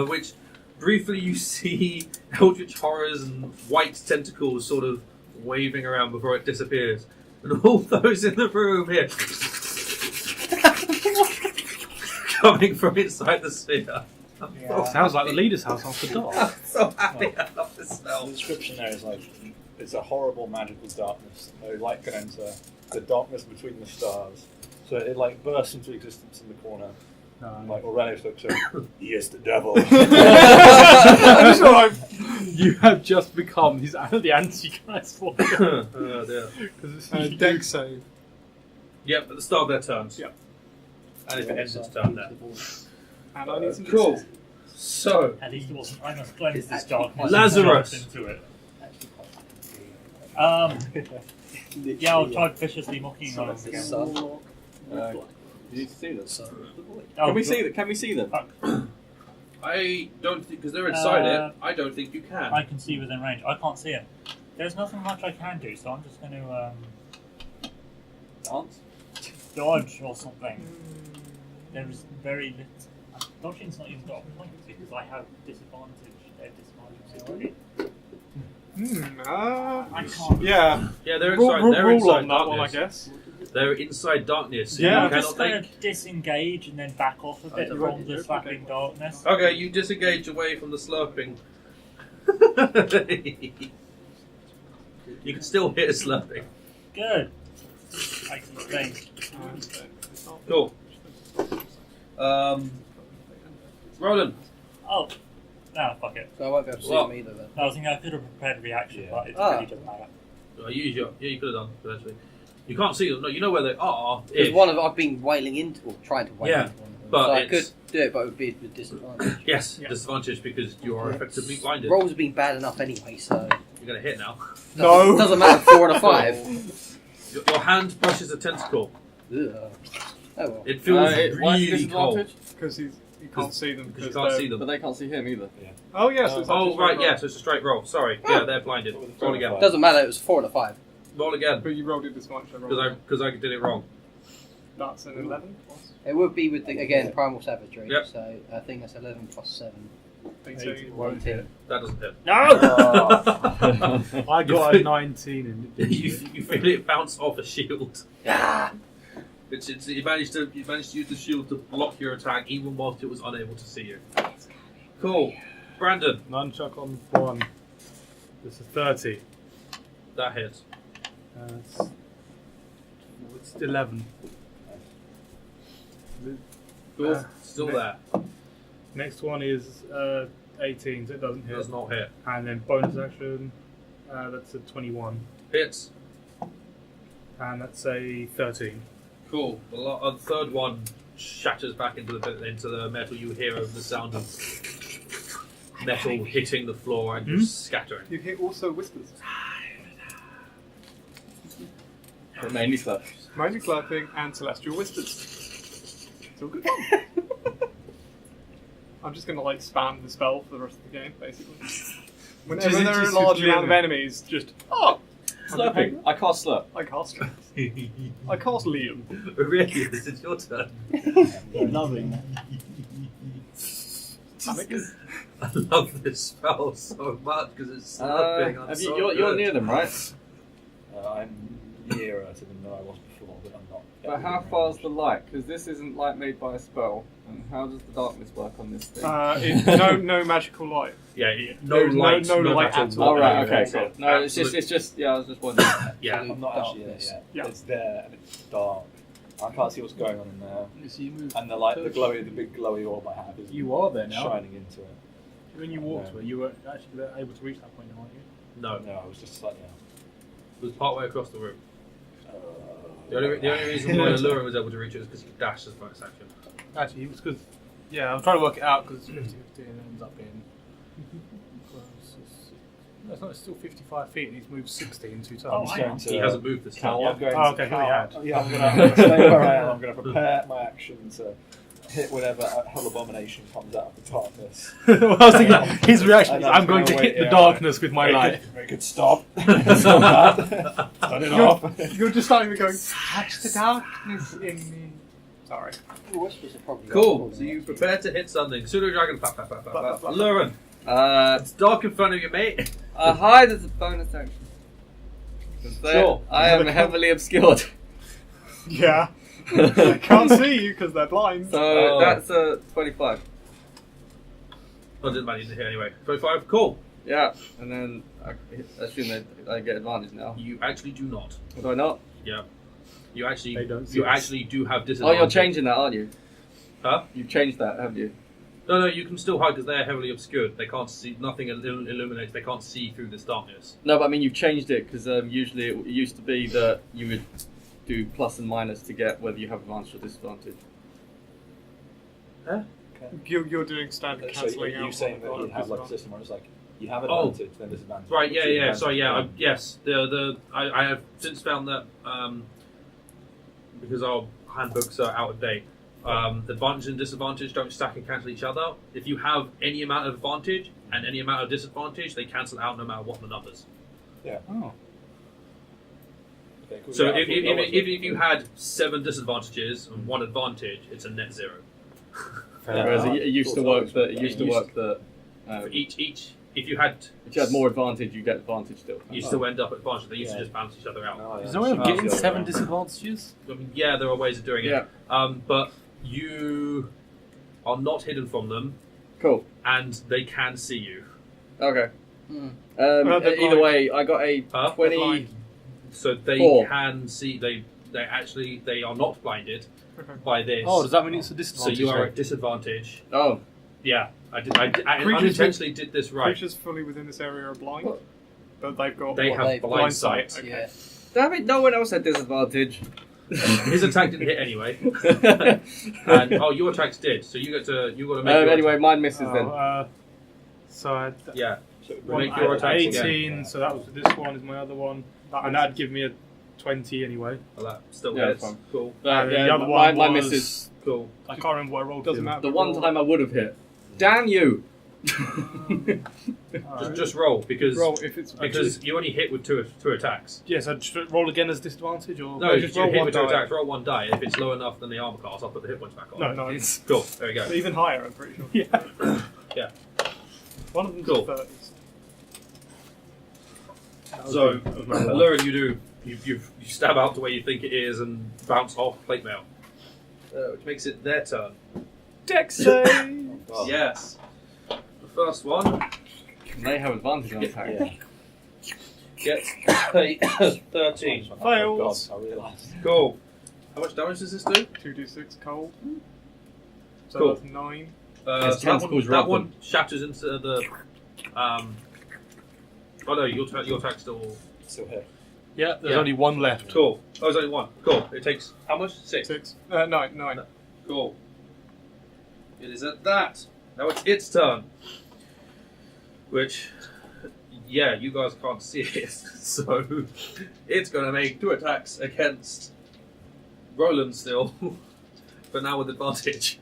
which briefly you see eldritch horrors and white tentacles sort of waving around before it disappears. And all those in the room here coming from inside the sphere. Sounds like the leader's house after dark. I'm so happy I love this The spell. description there is like, it's a horrible magical darkness. No light can enter. The darkness between the stars. So it like bursts into existence in the corner. Like Aurelius looks at, he is the devil. I'm sure you have just become the Antichrist for him. Oh dear. Because Deck save. Yep, at the start of their turns. Yep. And if it ends its turn there. And I need some Cool. So, At least it wasn't. I must cleanse this darkness. Lazarus. and jump into it. Yeah, I'll try viciously mocking on him again. You need to see them. Oh, Can we see them? Can we see them? I don't think, because they're inside it, I don't think you can. I can see within range. I can't see him. There's nothing much I can do, so I'm just going to Dance? dodge or something. There is very little. Dodging's not even got a point because I have disadvantage. Disadvantage already. I can't. Yeah. Yeah, they're inside. They're Rule inside on that one, I darkness. guess. They're inside darkness. So Yeah. you I'm cannot just going think. to disengage and then back off a bit Oh, from the okay. slapping darkness. Okay, you disengage away from the slurping. You can still hear slurping. Good. I can think. Cool. Roland. Oh, no, fuck it. So I won't be able to see Well- them either then. I was thinking I could have prepared a reaction, Yeah. but it Ah. really doesn't matter. Yeah, you could have done eventually. You can't see them. No, you know where they are. Because If, one of I've been wailing into, or trying to wail Yeah, into one of them. but so I it's- could do it, but it would be with disadvantage. yes, Yeah. disadvantage because you are effectively blinded. Rolls have been bad enough anyway, so You're going to hit now. No. doesn't matter. 4 and a 5. Your hand brushes a tentacle. Ugh. Oh well. It feels Why is it really cold. disadvantage? Because he can't see them. Because you can't see But them. they can't see him either. Oh, yes. it's Oh, actually right, straight yeah, roll. so it's a straight roll. Sorry. Yeah, they're blinded. Roll again. Doesn't matter. It was 4 and a 5. Roll again. But you rolled it this much. I rolled Because I did it wrong. That's an 11 plus. It would be with the, again primal savagery. Yep. So I think that's 11 plus 7. 18. 19. That doesn't hit. No! I got a 19 and it you feel it bounce off a shield. Ah! You managed to use the shield to block your attack even whilst it was unable to see you. Cool. Brandon, nunchuck on 1. This is 30. that hits. It's 11. Cool. Still there. Next one is 18, so it doesn't hit. Does not hit. And then bonus action, that's a 21. Hits. And that's a 13. Cool. The third one shatters back into the metal. You hear the sound of metal hitting the floor and just scattering. You hear also whispers. But mainly slap. Magic slapping and celestial whispers. It's all good. I'm just going to like spam the spell for the rest of the game, basically. Whenever Just- there are a just large doing amount of it. enemies, just Slurping. I cast slurp. I cast Liam. Really? This is your turn. Loving. I love this spell so much because it's slurping. I'm so you're good. near them, right? I'm nearer to them than I was before, but I'm not. But how far is the light? Because this isn't light made by a spell. And how does the darkness work on this thing? No magical light. Yeah, no There's light, no light matter at all. what Oh, right, it is. okay, cool. No, it's just, yeah, I was just wondering. Yeah. I'm not actually there Darkness. yet. Yeah. It's there and it's dark. I can't see what's going on in there. So you move And the big glowy orb I have is You are there now. shining into it. When you walked to it, you were actually able to reach that point, aren't you? No, No, I was just slightly out. it was partway across the room. The only reason why Oluren was able to reach it is because he dashed his bonus action. Actually, it was because. Yeah, I'm trying to work it out because it's 50-50 and it ends up being. It's not. It's still 55 feet, and he's moved 60 in 2 Oh, times. hang on. He hasn't moved this time Cal, yet. I'm going Oh, to okay, Cal- he had. Yeah, I'm going to stay where I am. I'm going to prepare my action to hit whenever a hell abomination comes out of the darkness. Well, I was thinking, his reaction And is, I'm I'm going to gonna hit wait, the yeah, darkness with my light. Very good, stop. Stop that. Turn it off. You're just starting to go, touch the darkness in me. Sorry. Ooh, whispers are probably Cool. So you prepare to hit something. Pseudo dragon. Oluren. It's dark in front of you, mate. Hide as a bonus action. Sure. I am heavily obscured. Yeah. I can't see you because they're blind. So Oh. that's a 25. Oh, didn't matter to hit anyway. 25. Cool. Yeah, and then I assume that I get advantage now. You actually do not. Do I not? Yeah. You actually. They don't see You us. actually do have Oh, disadvantage. you're changing that, aren't you? Huh? You've changed that, haven't you? No, you can still hide because they're heavily obscured. They can't see. Nothing illuminates. They can't see through this darkness. No, but I mean you've changed it because usually it used to be that you would do plus and minus to get whether you have advantage or disadvantage. You're doing standard So cancelling you out. saying that on you have like a disadvantage. system where it's like you have Oh. advantage, then disadvantage. Right. Yeah. So you Yeah. have- Sorry. Yeah. Yes. I have since found that because our handbooks are out of date. Advantage and disadvantage don't stack and cancel each other. If you have any amount of advantage and any amount of disadvantage, they cancel out no matter what the numbers. Oh. Okay, cool. So Yeah, I thought if you had 7 disadvantages and 1 advantage, it's a net 0. Whereas it used to work that For each if you had if you had more advantage, you get advantage still. you still end up at advantage. They used to Yeah. just balance each other out. No, Is yeah. there a way of Oh, getting yeah. 7 disadvantages? I mean, yeah, there are ways of doing it. Yeah. But you are not hidden from them, Cool. and they can see you. Okay. Hmm. They're Either blind. way, I got a Huh? 20. blind. So they 4. can see. They are not blinded Okay. by this. Oh, does that mean it's a so disadvantage? you are then? at disadvantage. Oh, Yeah, I Creatures unintentionally did this right. Creatures fully within this area are blind, What? but they've got They What, have they- blind blind sight. sight. Okay. Yeah. damn it! No one else had disadvantage. His attack didn't hit anyway, and your attacks did. So you got to make. your Anyway, mine misses then. So I yeah. So Make one your out of attacks 18, again. so that was this one is my other one. And that'd give me a 20 anyway. Well, that still Yeah, hits. that's fine. Cool. And Yeah, the other mine one was... misses. Cool. I can't remember what I rolled. Doesn't to. matter. The one time I would have hit. Damn you! Alright. Just roll because Roll if it's you only hit with two attacks. Yes, I just roll again as disadvantage, or No, just you roll hit one with 2 die. attacks. Roll 1 die. If it's low enough than the armor class, I'll put the hit points back on. No, it's Cool. There we go. even higher. I'm pretty sure. yeah. Yeah. One of them's Cool. 30s. So, Oluren, you stab out to where you think it is and bounce off plate mail, which makes it their turn. Dex save. Oh. Yes. The first one They have advantage on attack. Yeah. gets a 13. Fails. I realised. Cool. How much damage does this do? 2d6 cold. So Cool. that's 9. His That tentacles one rub one them. shatters into the. Oh no, your attack still. Still here. Yeah, there's Yeah. only one left. Cool. Oh, there's only one. Cool. It takes how much? 6. 6. 9. Cool. It is at that. Now it's its turn. Which, yeah, you guys can't see it, so it's going to make 2 attacks against Rolen still, but now with advantage.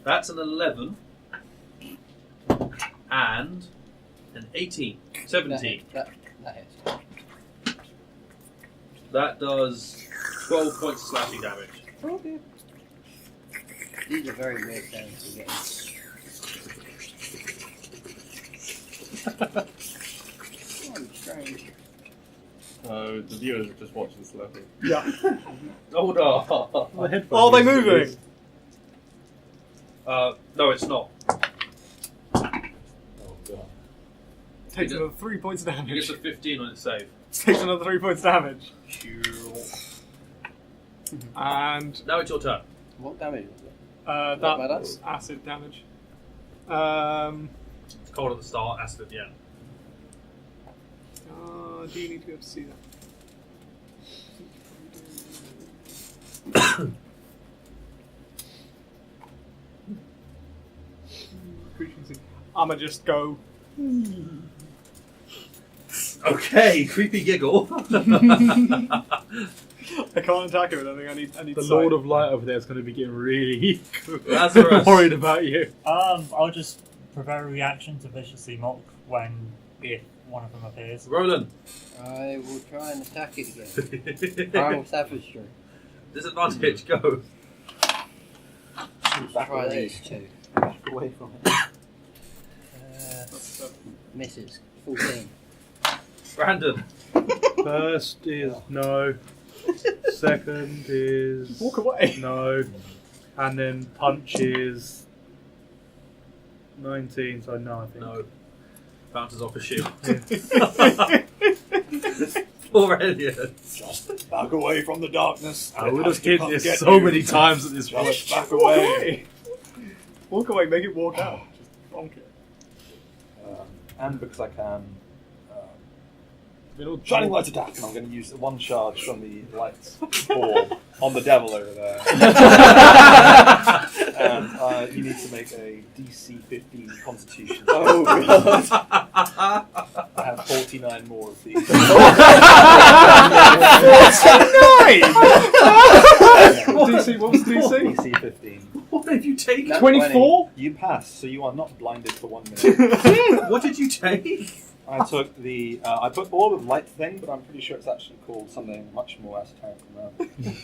That's an 11 and an 18. 17. That hits. That does 12 points of slashing damage. These are very weird sounds to get. Oh, strange. So the viewers are just watching slowly. Yeah. Hold on. Are they moving? No, it's not. Oh god. Takes another 3 points of It gets damage. a 15 on its save. Takes another 3 points of damage. And Now it's your turn. What damage was it? that's acid damage. It's cold at the start, acid at the end. Do you need to be able to see that? Creatures in- I'ma just go. Okay, creepy giggle. I can't attack him with anything. I need The sight. Lord of Light over there is going to be getting really Lazarus. worried about you. I'll just prepare a reaction to viciously mock if one of them appears. Rolen. I will try and attack it again. Primal savagery. Disadvantage, go. Back Try away. these two. Back away from it. Misses. 14. Brandon. First is no. Second is Walk away. no. And then punch is 19, so no, I think. No. Bounces off a shield. Poor Elliot. Just back away from the darkness. I It would has have to hit come this get so you. many times at this point. Just back away. Walk away. Make it walk out. Just bonk it. And because I can, Been all shining light attack, and I'm going to use one charge from the lights ball on the devil over there. And you need to make a DC 15 Constitution. Oh, God. I have 49 more of these. DC, what was DC? DC 15. What have you taken? No. 24? You pass, so you are not blinded for 1 minute. What did you take? I took the. I put all of light thing, but I'm pretty sure it's actually called something much more esoteric than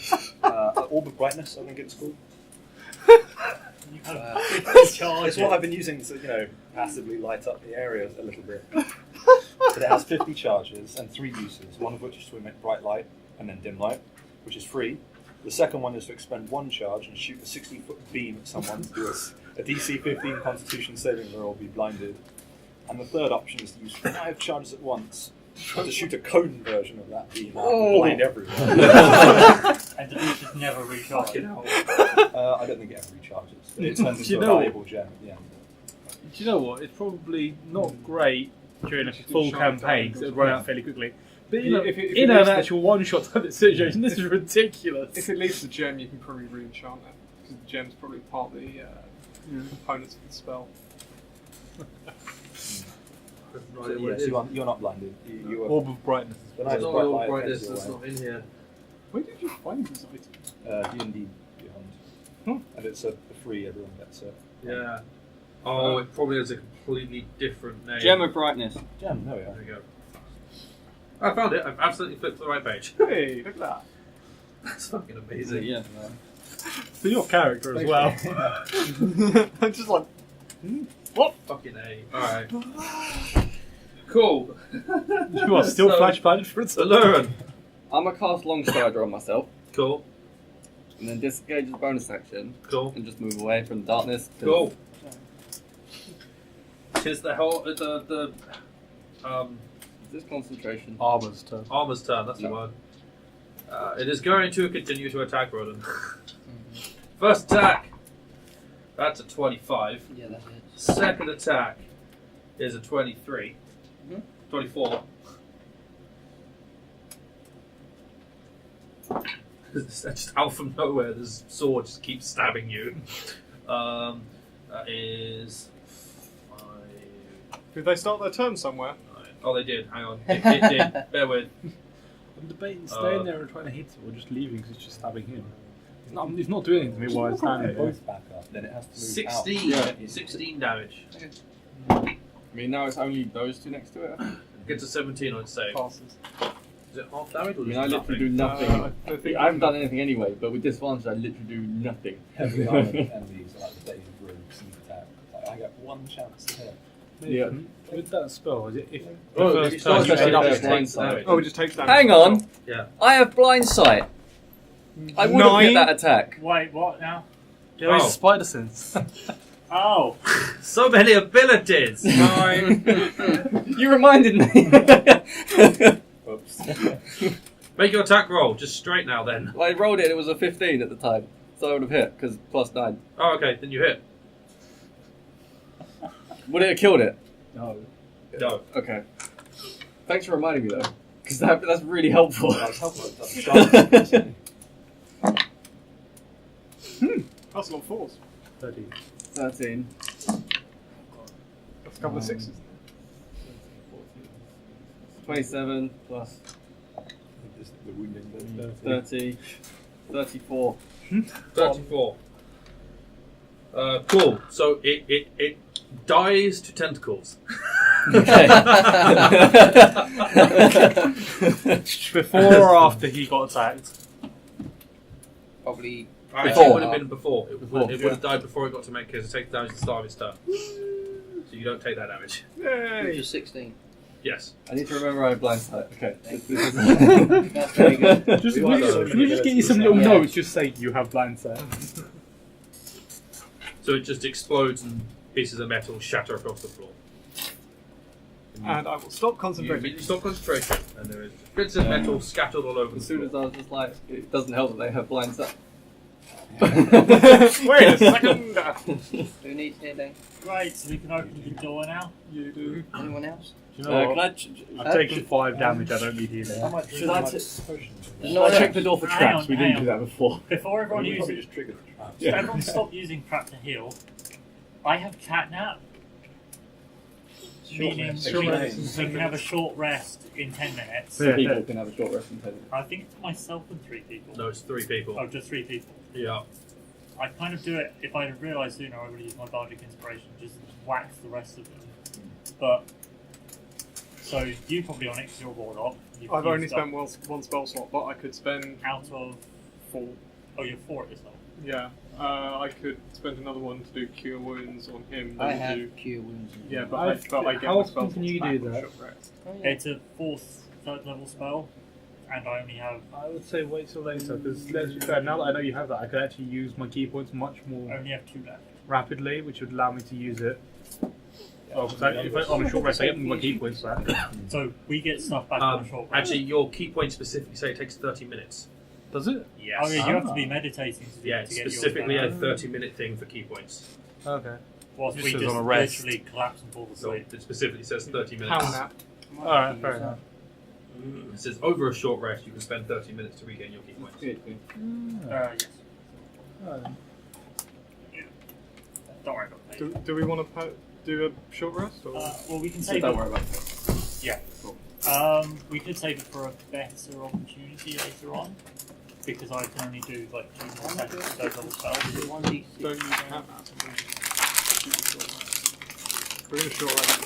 that. Orb of brightness, I think it's called. You have 50 charges. It's what I've been using to, passively light up the areas a little bit. But it has 50 charges and 3 uses, one of which is to emit bright light and then dim light, which is free. The second one is to expend 1 charge and shoot a 60-foot beam at someone to do a DC 15 Constitution saving throw or be blinded. And the third option is to use 5 charges at once to shoot a cone version of that beam out and blind everyone. And the beach just never recharge. Fucking hell. I don't think it ever recharges. But it turns Do you into a know- valuable gem at the end. Do you know what? It's probably not great during a Just do full shine campaign because it would run out fairly quickly. But in, If it in an leaves the- actual one-shot type of situation, this is ridiculous. If it leaves the gem, you can probably re-enchant it. Because the gem's probably part of the components of the spell. So, yes, you're not blinded. You are. Orb of brightness. The There's night's no bright old light brightness fades that's away. not in here. Where did you find this item? D&D Beyond. And it's a free, everyone gets it. Yeah. Oh, it probably has a completely different name. Gem of brightness. Gem, there we There are. we go. I found it. I've absolutely flipped to the right page. Hey, look at that. That's fucking amazing. Yeah. For your character as well. I'm just like, Fucking A. Alright. Cool. You are still So- flash punch for it. Oluren. I'm gonna cast Long Strider on myself, Cool. and then disengage as a bonus action, Cool. and just move away from the darkness. 'cause Cool. Tis the whole the Is this concentration? Armor's turn. armor's turn. That's the No. one. It is going to continue to attack Rolen. First attack. That's a 25. Yeah, that's it. Second attack is a 23. Mhm. 24. Just out from nowhere, this sword just keeps stabbing you. That is 5. did they start their turn somewhere? 9. Oh, they did. Hang on. It did. Bear with. I'm debating staying there and trying to hit him or just leaving because it's just stabbing him. He's not doing anything to me while I'm standing there. Both back up, then it has to move 16. out. 16 damage. I mean, now it's only those two next to it. Gets a 17 on save. Passes. Is it half damage or I mean, just I literally do nothing? nothing. I think I haven't done anything anyway, but with disadvantage, I literally do nothing. Heavily armored enemies are like the days of rogue sneak attack. Like, I get 1 chance to hit. Yeah. With that spell, is it if the Oh, first if you start turn you using take it, up it's his blind takes sight. damage? Oh, it just takes damage. Hang on, Yeah. I have blind sight. I would have hit 9. that attack. Wait, what now? Yeah, it's Oh. spider sense. Oh, So many abilities! 9. You reminded me. Oops. Make your attack roll, just straight now then. Well, I rolled it and it was a 15 at the time, so I would have hit, because +9. Oh, okay, then you hit. Would it have killed it? No. No. Okay. Thanks for reminding me though, because that's really helpful. That's helpful. That's sharp. That's a lot of 4s. 13. 13. That's A couple of sixes. 27 plus The wounding. 30. 34. 34. Cool. So it dies to tentacles. Okay. Before or after he got attacked? Probably. Actually, it would have been before. It would have died before it got to make because it takes damage at the start of its turn. So you don't take that damage. Which Yay! is 16. Yes. I need to remember I have blind sight. Okay. That's very good. Just, We might can we just get you some little Yeah. notes just say you have blind sight? So it just explodes and pieces of metal shatter across the floor. And I will stop You concentrating. immediately stop concentration, and there is bits of metal scattered all over As the soon as floor. I was just like, it doesn't help that they have blind sight. Wait a second! Who needs healing? Right, so we can open the door now. You do. Anyone else? Do you know Can what? I've taken 5 damage, I don't need healing. Should I No, I check the door for Hang traps? on, We hang didn't do on. that before. Before everyone You probably uses, just triggered the traps. Yeah. everyone stop using trap to heal. I have catnap. Meaning rest. we Short can, rest in 10 we can have a minutes. short rest in 10 minutes. Two Yeah. people can have a short rest in 10 minutes. I think it's myself and 3 people. No, it's 3 people. Oh, just 3 people. Yeah. I kind of do it, if I had realised sooner, I would have used my bardic inspiration, just whack the rest of them. But, so you probably on it because you're a warlock. You've I've only used up spent one spell slot, but I could spend out of, 4. oh, you're 4 at this level. Yeah. I could spend another one to do cure wounds on him. I then have do- cure wounds. Yeah, but I get how my often spell can you slots do back on that? short rest. Oh, yeah. It's a 4th, 3rd level spell, and I only have, I would say wait till later, because let's be fair, now that I know you have that, I could actually use my key points much I more only have 2 left. rapidly, which would allow me to use it. Oh, so if I, on a short rest, I get my key points back. So we get stuff back on a short rest. Actually, your key points specifically say it takes 30 minutes. Does it? Yes. Oh yeah, you have to be meditating to, Yeah, to it's get specifically your a 30-minute thing for key points. Okay. whilst Just we says just on a rest. literally collapse and fall So asleep. it specifically says 30 minutes. Power nap. Alright, fair enough. It says over a short rest, you can spend 30 minutes to regain your key points. Yes. Don't worry about that. Do we want to do a short rest? Or? Well, we can So save don't it. worry about it. Yeah. We could save it for a better opportunity later on, because I can only do like 2 more sessions of those little spells. Don't use that. We're going to short rest.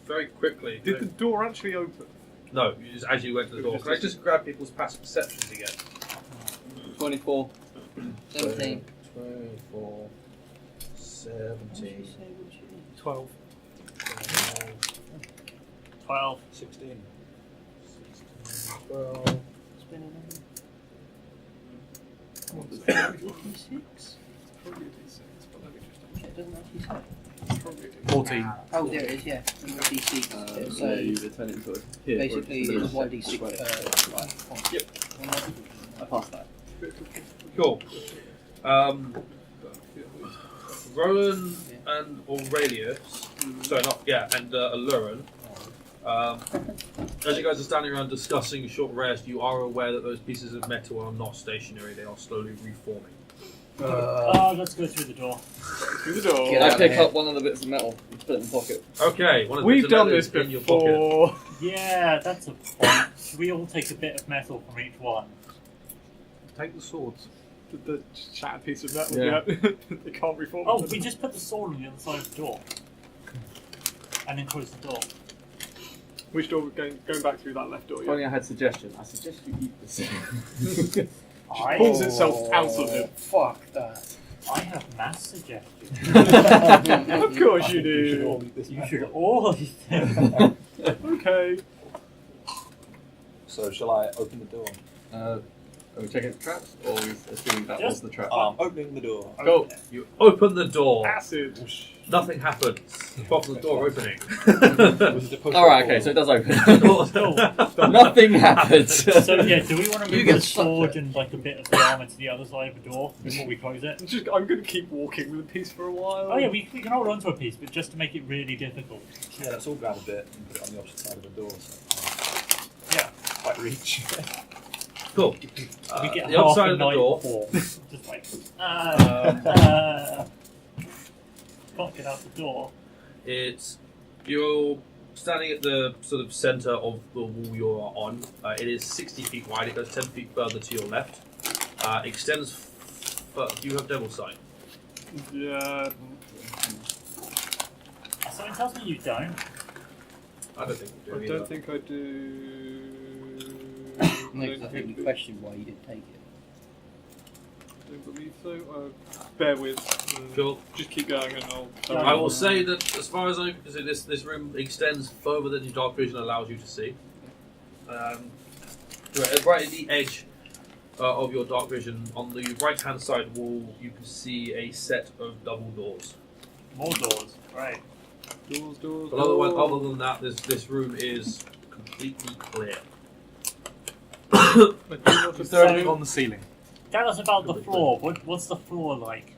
Very quickly. Did the door actually open? No, you just, as you went to the door. Can I just grab people's passive perceptions again? 24. 17. 24, 17, 12. 12. 16. 12. It's been 56? Probably a D6, but let me just It doesn't actually say. It's probably a D6. 14. Oh, there it is, yeah. D6. So you turn it into a hit. Basically, it's 1d6 right. Yep. I passed that. Cool. Rolen and Aurelius, sorry, not, yeah, and Oluren. As you guys are standing around discussing short rest, you are aware that those pieces of metal are not stationary, they are slowly reforming. Let's go through the door. Through the door. Get I out pick there. up one of the bits of metal and put it in the pocket. Okay, one of the We've bits of done metal this is in your pocket. before. Yeah, that's a point. Should we all take a bit of metal from each one? Take the swords. The shattered piece of metal. Yeah. Yeah. They can't reform. Oh, we just put the sword on the other side of the door. And then close the door. Which door? Going back through that left door. If only Yeah. I had suggestion. I suggest you eat this. Pulls itself out of it. Fuck that. I have mass suggestions. Of course you do. You should all eat them. Okay. So shall I open the door? Are we checking for traps, or are we assuming that was Just- the trap? Opening the door. Go. You open the door, Acid. nothing happens, apart from the door opening. Alright, okay, so it does open. Still. Nothing happens. So yeah, do we want to You move get the stuck sword there. and like a bit of the armor to the other side of the door before we close it? I'm going to keep walking with a piece for a while. Oh yeah, we can hold on to a piece, but just to make it really difficult. Yeah, let's all grab a bit and put it on the opposite side of the door. So Yeah. quite reach. Cool. We get the other half side a of the night door. before. Just like can't get out the door. You're standing at the sort of centre of the wall you're on. It is 60 feet wide. It goes 10 feet further to your left. Extends. Do you have Devil's Sight? Yeah. Something tells me you don't. I don't think you do. I either. don't think I do. No, 'cause I think you questioned why you didn't take it. Don't believe so. Bear with. Sure. Just keep going and I'll. I will say that as far as I can see, this room extends further than your dark vision allows you to see. Right at the edge of your dark vision, on the right-hand side wall, you can see a set of double doors. More doors. Right. Doors. But other than that, this room is completely clear. Is there anything on the ceiling? Tell us about the floor. What's the floor like?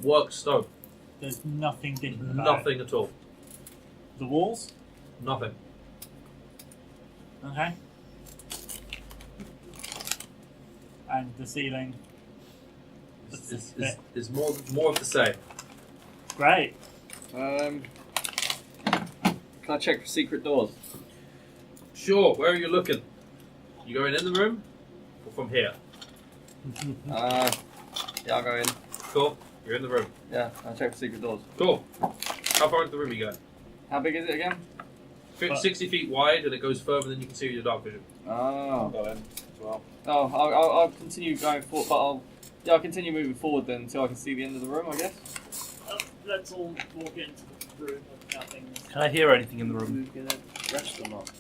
Worked stone. There's nothing different about Nothing at all. it. The walls? Nothing. Okay. And the ceiling? It's more of the same. Great. Can I check for secret doors? Sure. Where are you looking? You going in the room, or from here? Yeah, I'll go in. Cool. You're in the room. Yeah, I'll check for secret doors. Cool. How far into the room are you going? How big is it again? 60 feet wide, and it goes further than you can see with your dark vision. Oh. Go in as well. Oh, I'll continue going forward, but I'll continue moving forward then until I can see the end of the room, I guess. Let's all walk into the room with nothing. Can I hear anything in the room? You gonna rest or not?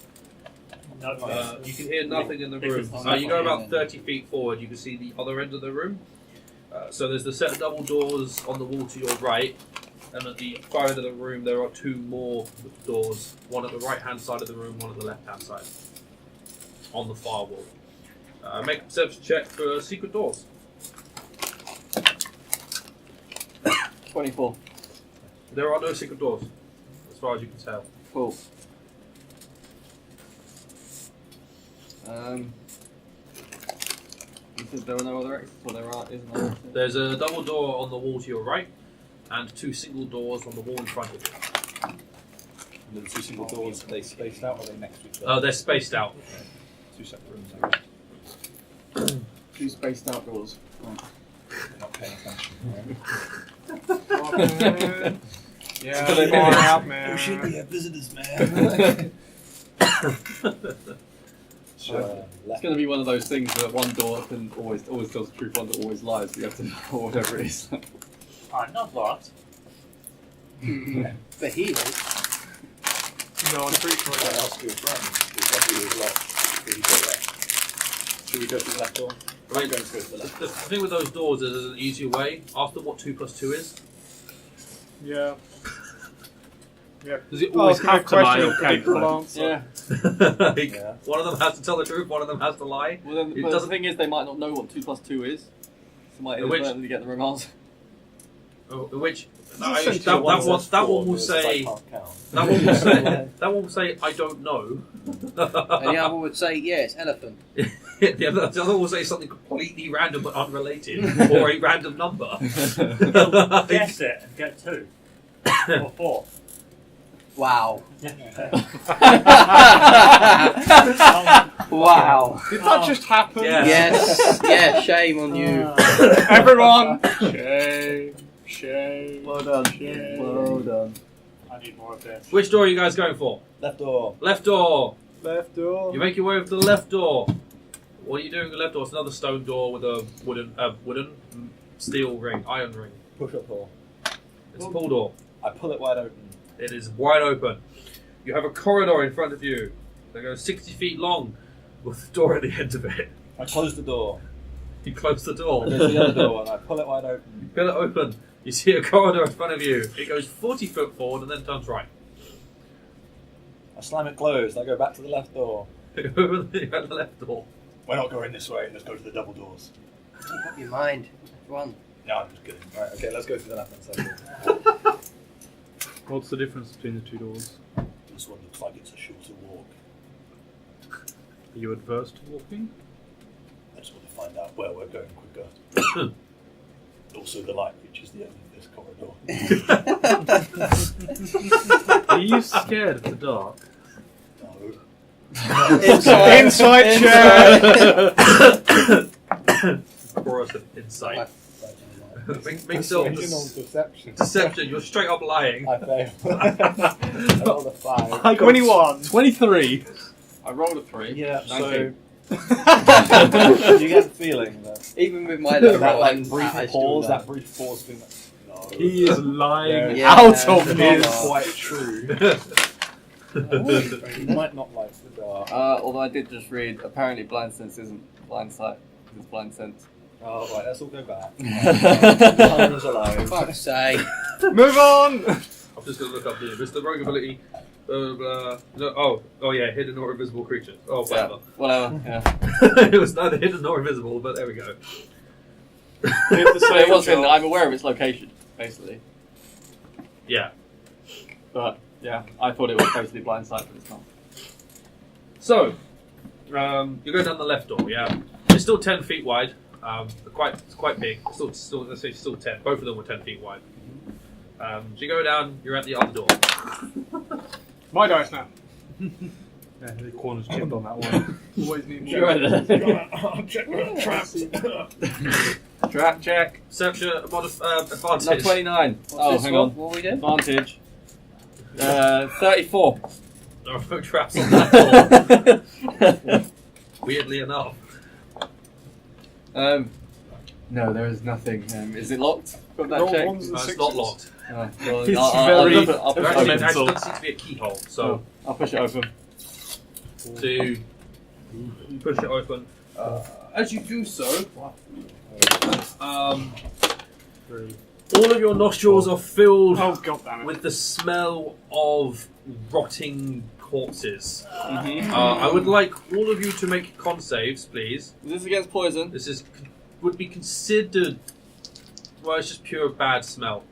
No. You can hear nothing in the room. Because- You go about 30 feet forward, you can see the other end of the room. So there's the set of double doors on the wall to your right, and at the far end of the room there are two more doors, one at the right hand side of the room, one at the left hand side, on the far wall. Make a perception check for secret doors. 24. There are no secret doors, as far as you can tell. Cool. You said there were no other exits, or there isn't other exits? There's a double door on the wall to your right, and two single doors on the wall in front of you. And the two single doors, are they spaced out or are they next to each other? They're spaced out. Two separate rooms, I guess. Two spaced out doors. Right. You're not paying attention. Yeah, So they far maybe- out, man. We should be have visitors, man. Sure. It's going to be one of those things that one door can always tells the truth, one that always lies. So you have to know whatever it is. I'm not locked. But he is. No, I'm pretty sure. I'll ask your friend. He's probably was locked. Did he go there? Should we go through the left door? Right. I'm going to go to the left. The thing with those doors is there's an easier way. Ask them what 2 plus 2 is. Yeah. Yeah. Does it always have to lie or can it lie? Yeah. Like, Yeah. one of them has to tell the truth, one of them has to lie. Well, then, It but the doesn't- thing is, they might not know what 2 plus 2 is. So they might Which- inadvertently get the wrong answer. Which that Essentially, one will says four, say the other side can't count. that one will say I don't know. And the other would say, yeah, it's elephant. The other will say something completely random but unrelated, or a random number. Guess it and get 2. Or 4. Wow. Oh, Wow. Did that just happen? Yeah. Yes. Yeah, shame on you. Everyone! Shame. Well done. Shame. Well done. I need more of this. Which door are you guys going for? Left door. Left door. Left door. You make your way over to the left door. What are you doing with the left door? It's another stone door with a wooden steel ring, iron ring. Push up door. It's a pull door. I pull it wide open. It is wide open. You have a corridor in front of you that goes 60 feet long with a door at the end of it. I close the door. You close the door. I go to the other door and I pull it wide open. You pull it open. You see a corridor in front of you. It goes 40 foot forward and then turns right. I slam it closed. I go back to the left door. You open the left door. We're not going this way. Let's go to the double doors. Make up your mind. Everyone. No, I'm just kidding. Right, okay, let's go to the left hand side. What's the difference between the two doors? This one looks like it's a shorter walk. Are you adverse to walking? I just want to find out where we're going quicker. also the light reaches the end of this corridor. Are you scared of the dark? No. Insight check! For us, insight. Make So so deception. deception. You're straight up lying. I failed. I rolled a 5. I got 21. 23. I rolled a 3. Yeah, so 19. you get the feeling that Even with my low that roll, like I brief still pause, know. that brief pause thing. No, He is lying Yeah. out of Come his. on. quite true. You might not like the dark. Although I did just read, apparently blind sense isn't blind sight, it's blind sense. Oh, right, let's all go back. Hunter's alive. Fuck's sake. Move on! I'm just going to look up the rogue ability. No, oh yeah, hidden or invisible creature. Oh, Yeah, whatever. whatever, yeah. It was neither hidden nor invisible, but there we go. So it was hidden, I'm aware of its location, basically. Yeah. But, yeah, I thought it was basically blind sight, but it's not. So, you go down the left door. Yeah, it's still 10 feet wide. It's quite big. Still, let's say still 10. Both of them were 10 feet wide. So you go down. You're at the other door. My dice now. Yeah, the corner's chipped on that one. Always need You're right there. Check the traps. Trap check. Perception advantage. No, 29. What's this hang one? on. What are we doing? Advantage. 34. There are no traps on that door. Weirdly enough. No, there is nothing. Is it locked? Got that Roll check? ones and It's sixes. not locked. Well, It's I'll very- I'll push it Actually, open. it actually doesn't seem to be a keyhole. So, I'll push it open. you push it open. As you do so, all of your nostrils are filled Oh, god damn it. with the smell of rotting corpses. Mm-hmm. I would like all of you to make con saves, please. Is this against poison? This would be considered. Well, it's just pure bad smell.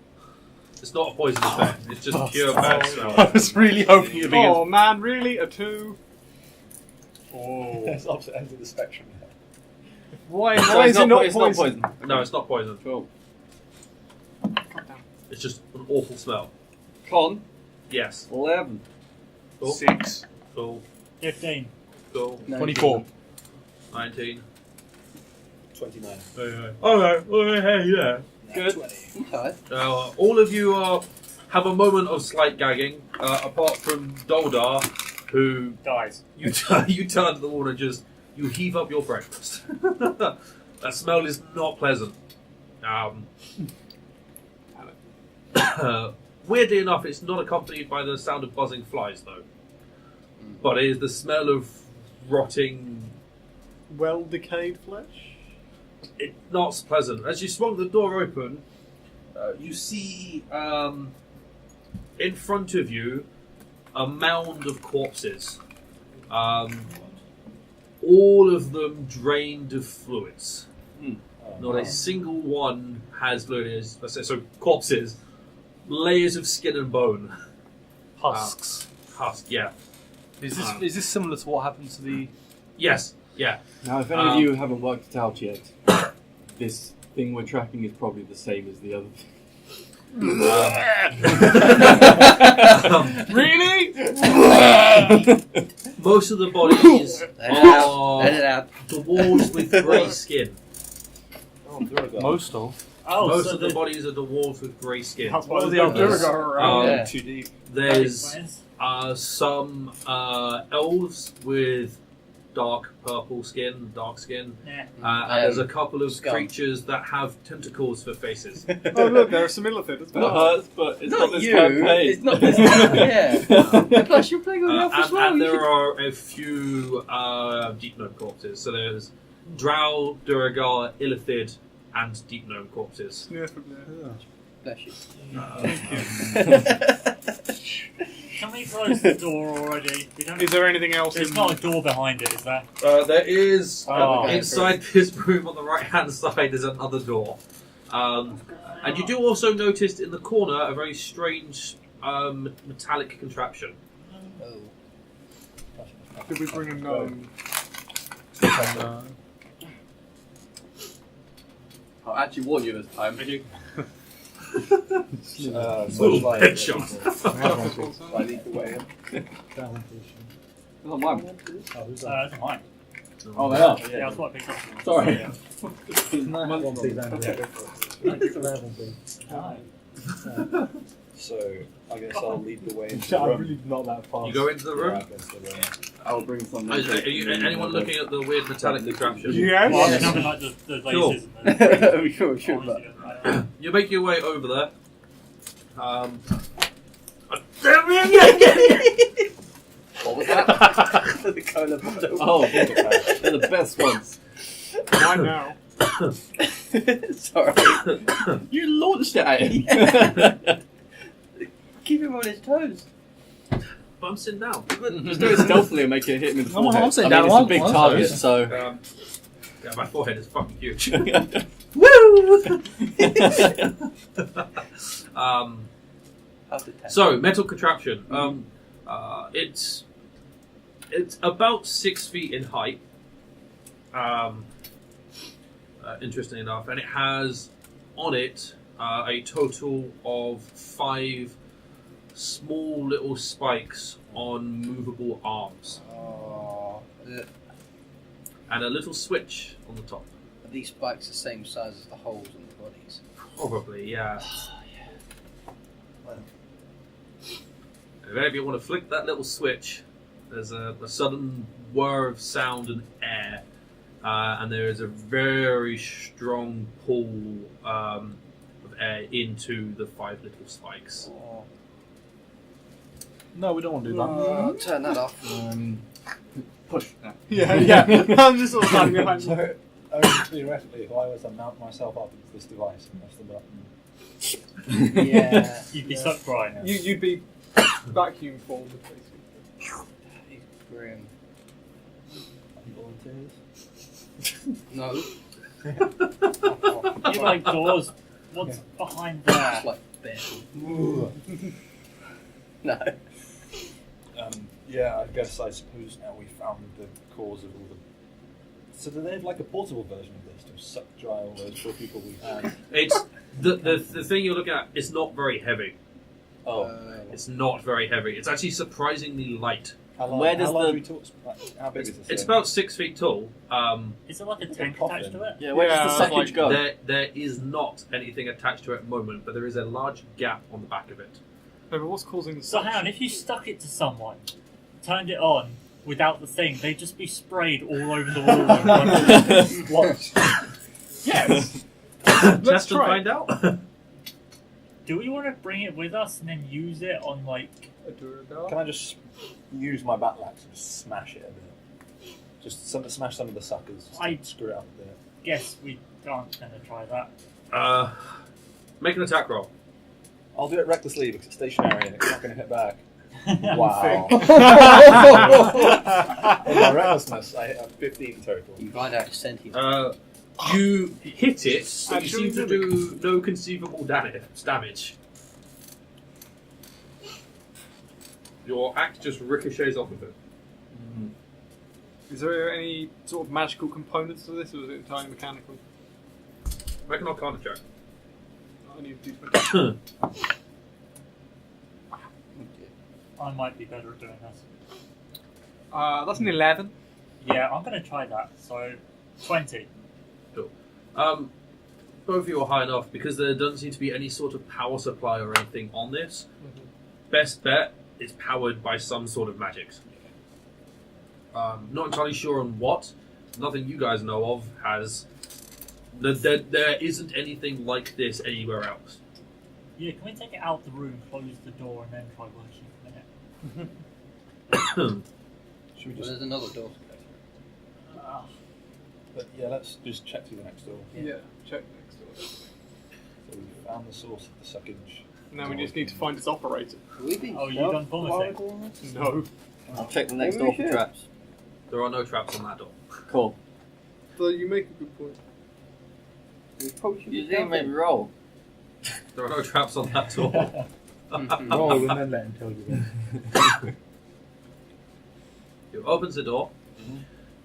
It's not a poisonous effect. It's just pure bad I smell. was really hoping it'd be Oh man, really? A 2? Oh. It's opposite ends of the spectrum. Why So is it not it's poison? not poison. No, it's not poison. Cool. God damn. It's just an awful smell. Con, Yes. 11. Cool. 6. Cool. 15. Cool. 24. 19. 29. Alright. Hey, yeah. Good. 20. You tired? All of you have a moment of slight gagging, apart from Duldahr, who Dies. you turn to the wall and you heave up your breakfast. That smell is not pleasant. Weirdly enough, it's not accompanied by the sound of buzzing flies, though. But it is the smell of rotting. Well decayed flesh? It's not pleasant. As you swung the door open, you see in front of you a mound of corpses. All of them drained of fluids. Not a single one has fluid. So corpses, layers of skin and bone. Husks. Husk, yeah. Is this similar to what happened to the? Yes, yeah. Now, if any of you haven't worked it out yet, this thing we're tracking is probably the same as the other thing. Really? Most of the bodies Let it out. are Let it out. dwarves with grey skin. Most of. Oh, Most so of the bodies are dwarves with grey skin. That's What why are the the Duldahr others? are around. Yeah. Too deep. There's some elves with dark purple skin, dark skin. Yeah. And there's a couple of Scum. creatures that have tentacles for faces. Oh look, there are some illithid as That well. hurts, but it's not this you. campaign. It's not this. Yeah. And plus, you're playing on the elf as well. And you there should- are a few deep gnome corpses. So there's Drow, Duragar, Illithid, and deep gnome corpses. Yeah, from there. Bless you. Can we close the door already? We don't. Is there anything else? There's not a door behind it, is there? There is Oh. inside this room on the right hand side is another door. And you do also notice in the corner a very strange metallic contraption. Oh. Did we bring a gnome? I'll actually warn you this time. Thank you. Social life. Headshot. I need to weigh in. It's not mine. That's mine. Oh, they are? Yeah, that's what I picked up. Sorry. So I guess I'll lead the way into the I'm room. really not that fast. You go into the room. Yeah, against the room. I'll bring some. Are anyone looking at the weird metallic contraption? Yes. Well, Yes. I'm having like the Cool. lasers and the We should, but. You make your way over there. What was that? The cola bottle. Oh, they're the best ones. Mine now. Sorry. You launched it at him. Keep him on his toes. But I'm sitting down. Just do it stealthily and make it hit him in the No, forehead. I'm saying I mean, that it's one. a big One target, size. so. Yeah, my forehead is fucking huge. Woo! So metal contraption. It's about 6 feet in height. Interesting enough, and it has on it a total of 5 small little spikes on movable arms, Oh, and a little switch on the top. are these spikes the same size as the holes in the bodies? Probably, yeah. Well, And if you want to flick that little switch, there's a sudden whir of sound and air, and there is a very strong pull of air into the 5 little spikes. oh. No, we don't want to do that. Oh, turn that off. Push. Yeah, yeah. I'm just sort of standing behind you. So, theoretically, if I was to mount myself up into this device and press the button, Yeah. You'd be stuck crying. You'd be vacuum formed, basically. He's grim. volunteers. No. You like doors. What's behind there? It's like bed. No. Yeah, I guess I suppose now we found the cause of all the. So do they have like a portable version of this to suck dry all those poor people we had? It's the thing you're looking at is not very heavy. Oh, It's not very heavy. It's actually surprisingly light. how long? Where does how long the- do we talk? How big is this? It's thing? about 6 feet tall. Is there like a tank coffin. attached to it? Yeah, where does the Yeah, suckage go? There is not anything attached to it at the moment, but there is a large gap on the back of it. No, but what's causing the So hang on, if you stuck it to someone, turned it on without the thing, they'd just be sprayed all over the wall. What? Yes. Test and try. find out. Do we want to bring it with us and then use it on like? a Duldahr? Can I just use my battle axe and just smash it a bit? Just smash some of the suckers. Just to screw it up a bit. Guess we aren't going to try that. Make an attack roll. I'll do it recklessly because it's stationary and it's not going to hit back. Wow. In my recklessness, I hit a 15 total. You find out it's sentient. You hit it, but you Actually, seem to do no conceivable damage. Your axe just ricochets off of it. Is there any sort of magical components to this, or is it entirely mechanical? Make an Arcana check. I need to do something. I might be better at doing this. That's an 11. Yeah, I'm going to try that. So, 20. Both of you are high enough because there doesn't seem to be any sort of power supply or anything on this. Best bet is powered by some sort of magics. Not entirely sure on what. Nothing you guys know of has. There isn't anything like this anywhere else. Yeah, can we take it out the room, close the door, and then try working for a minute? Should we Well, just? there's another door to go But yeah, let's just check through the next door. Yeah, check next door. So we found the source of the suckage. Now we just need to find its operator. through. We think Oh, you done promising? No. I'll check the next Maybe door we for should. traps. There are no traps on that door. Cool. So you make a good point. We probably should You be didn't make me careful. roll. There are no traps on that door. Roll and then let him tell you that. You opens the door.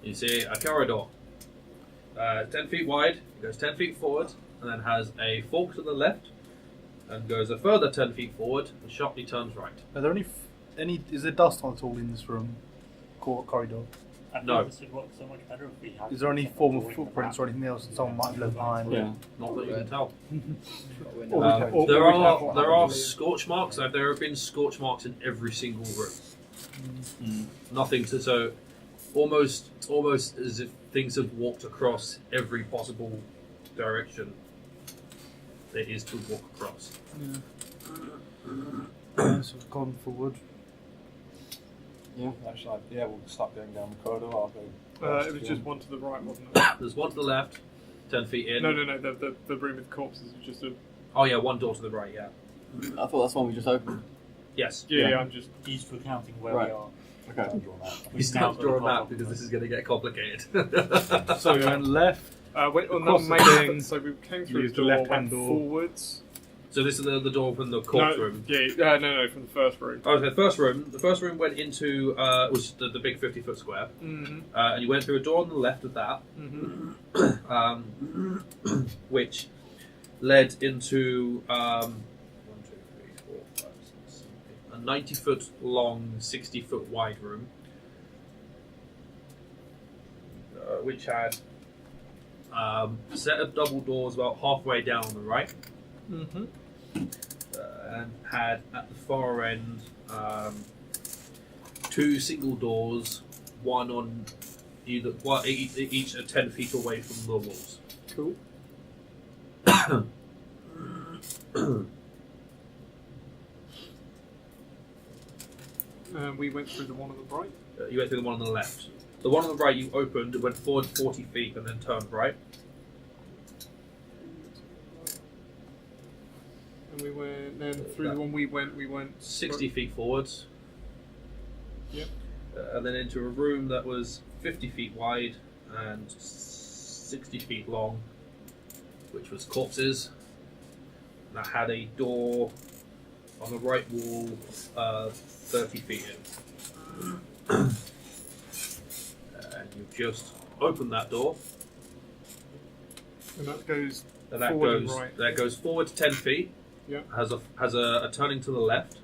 You see a corridor. 10 feet wide. It goes 10 feet forward. and then has a fork to the left, and goes a further 10 feet forward, and sharply turns right. Are there any? Is there dust at all in this room? Corridor. I feel No. like this would work so much better if we had. Is there any something form of doing footprints that. or anything else that someone might have left behind? Yeah. Not that you can tell. Window. Or There we have- are scorch marks. There have been scorch marks in every single room. Nothing to so almost as if things have walked across every possible direction there is to walk across. So we've gone forward. Yeah. Actually, we'll start going down the corridor. I'll go. It was just one to the right, wasn't it? There's one to the left, 10 feet in. No. The room with corpses is just a. Oh yeah, one door to the right. Yeah. I thought that's one we just opened. Yes. Yeah, I'm just. He's recounting where Right. we are. Okay. I'll draw that. We start to draw a map because this is going to get complicated. So we went left. Wait, on Across that the main thing, so we came through use the the door, left-hand went door. forwards. So this is the door from the corpse No, room. yeah, no, from the first room. Oh, the first room. The first room went into was the big 50-foot square, Mm-hmm. and you went through a door on the left of that, which led into 90-foot long, 60-foot wide room, which had a set of double doors about halfway down on the right. Mm-hmm. And had at the far end two single doors, one on each 10 feet away from the walls. Cool. We went through the one on the right. You went through the one on the left. The one on the right you opened, it went forward 40 feet and then turned right. And we went then through the one we went 60 feet forwards. Yep. And then into a room that was 50 feet wide and 60 feet long, which was corpses. That had a door on the right wall, 30 feet in. And you just open that door, and that goes and that forward and goes right. that goes forward 10 feet. Yep. Has a turning to the left,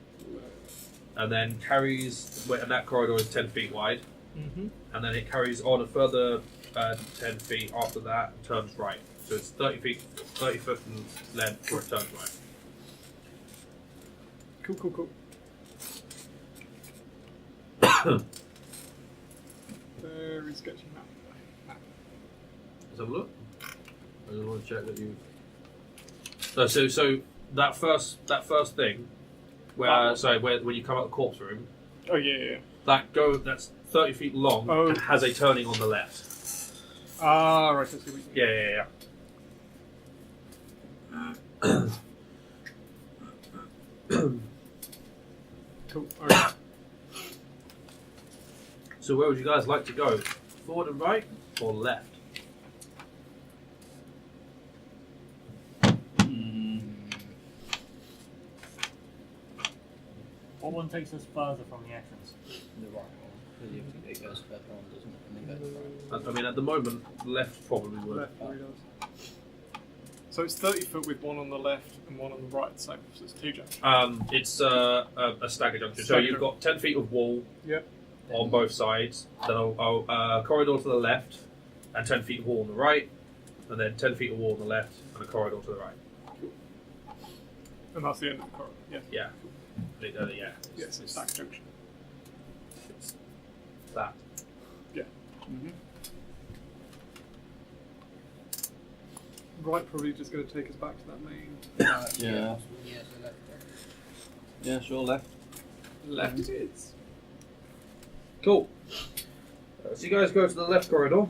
and then carries. And that corridor is 10 feet wide, Mm-hmm. and then it carries on a further 10 feet after that and turns right. So it's 30 foot in length before it turns right. Cool. Very sketchy map. Let's have a look. I just want to check that you. So that first thing, where when you come out the corpse room, Oh yeah. that's 30 feet long Oh. and has a turning on the left. Ah, right. I see what you mean. Yeah. Cool. Alright. So where would you guys like to go? Forward and right, or left? What one takes us further from the entrance? The right one. Because it goes further on, doesn't it? And then goes right. I mean, at the moment, left probably would. Left where he does. So it's 30 foot with one on the left and one on the right, so it's two junctions. It's a stagger junction. So you've got 10 feet of wall Yep. on both sides, then a corridor to the left, and 10 feet of wall on the right, and then 10 feet of wall on the left, and a corridor to the right. And that's the end of the corridor. Yeah. Yeah. Yes, it's stack junction. It's that. Right, probably just going to take us back to that main. Yeah. Yeah, so left. Yeah, sure, left. Left it is. Cool. So you guys go to the left corridor.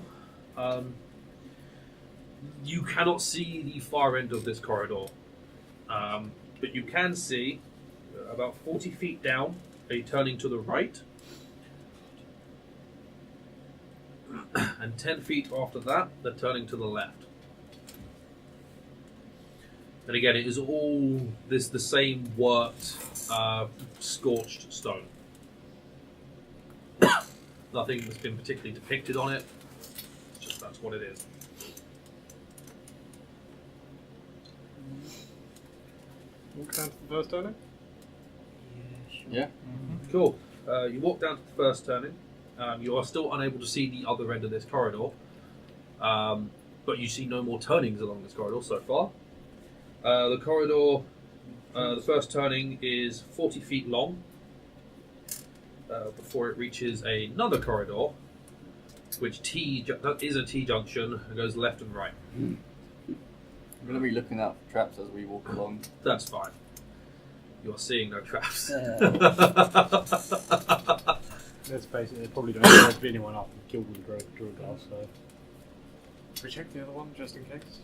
You cannot see the far end of this corridor, but you can see about 40 feet down, a turning to the right, and 10 feet after that, the turning to the left. And again, it is all the same worked, scorched stone. Nothing has been particularly depicted on it. It's just that's what it is. Walk down to the first turning. Yeah. Cool. You walk down to the first turning. You are still unable to see the other end of this corridor, but you see no more turnings along this corridor so far. The corridor, the first turning is 40 feet long before it reaches another corridor, which is a T-junction and goes left and right. I'm going to be looking out for traps as we walk along. That's fine. You are seeing no traps. Let's face it, they probably don't know if anyone up and killed with the Duldahr, so. Should we check the other one just in case?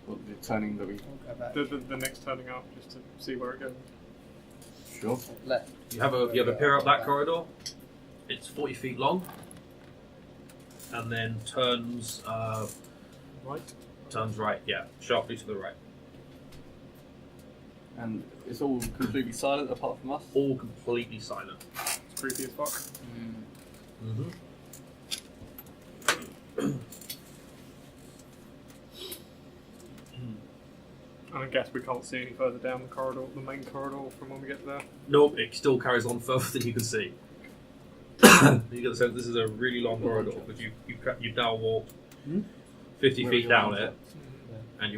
What the turning that we. We'll go back. The next turning up, just to see where it goes. Sure. Left. You have a pair up that corridor. It's 40 feet long, and then turns Right. turns right. Yeah, sharply to the right. And it's all completely silent apart from us. All completely silent. It's creepy as fuck. Mm-hmm. And I guess we can't see any further down the corridor, the main corridor, from when we get there. Nope, it still carries on further than you can see. You get the sense this is a really long corridor, but you've now walked 50 Where feet are down you it, and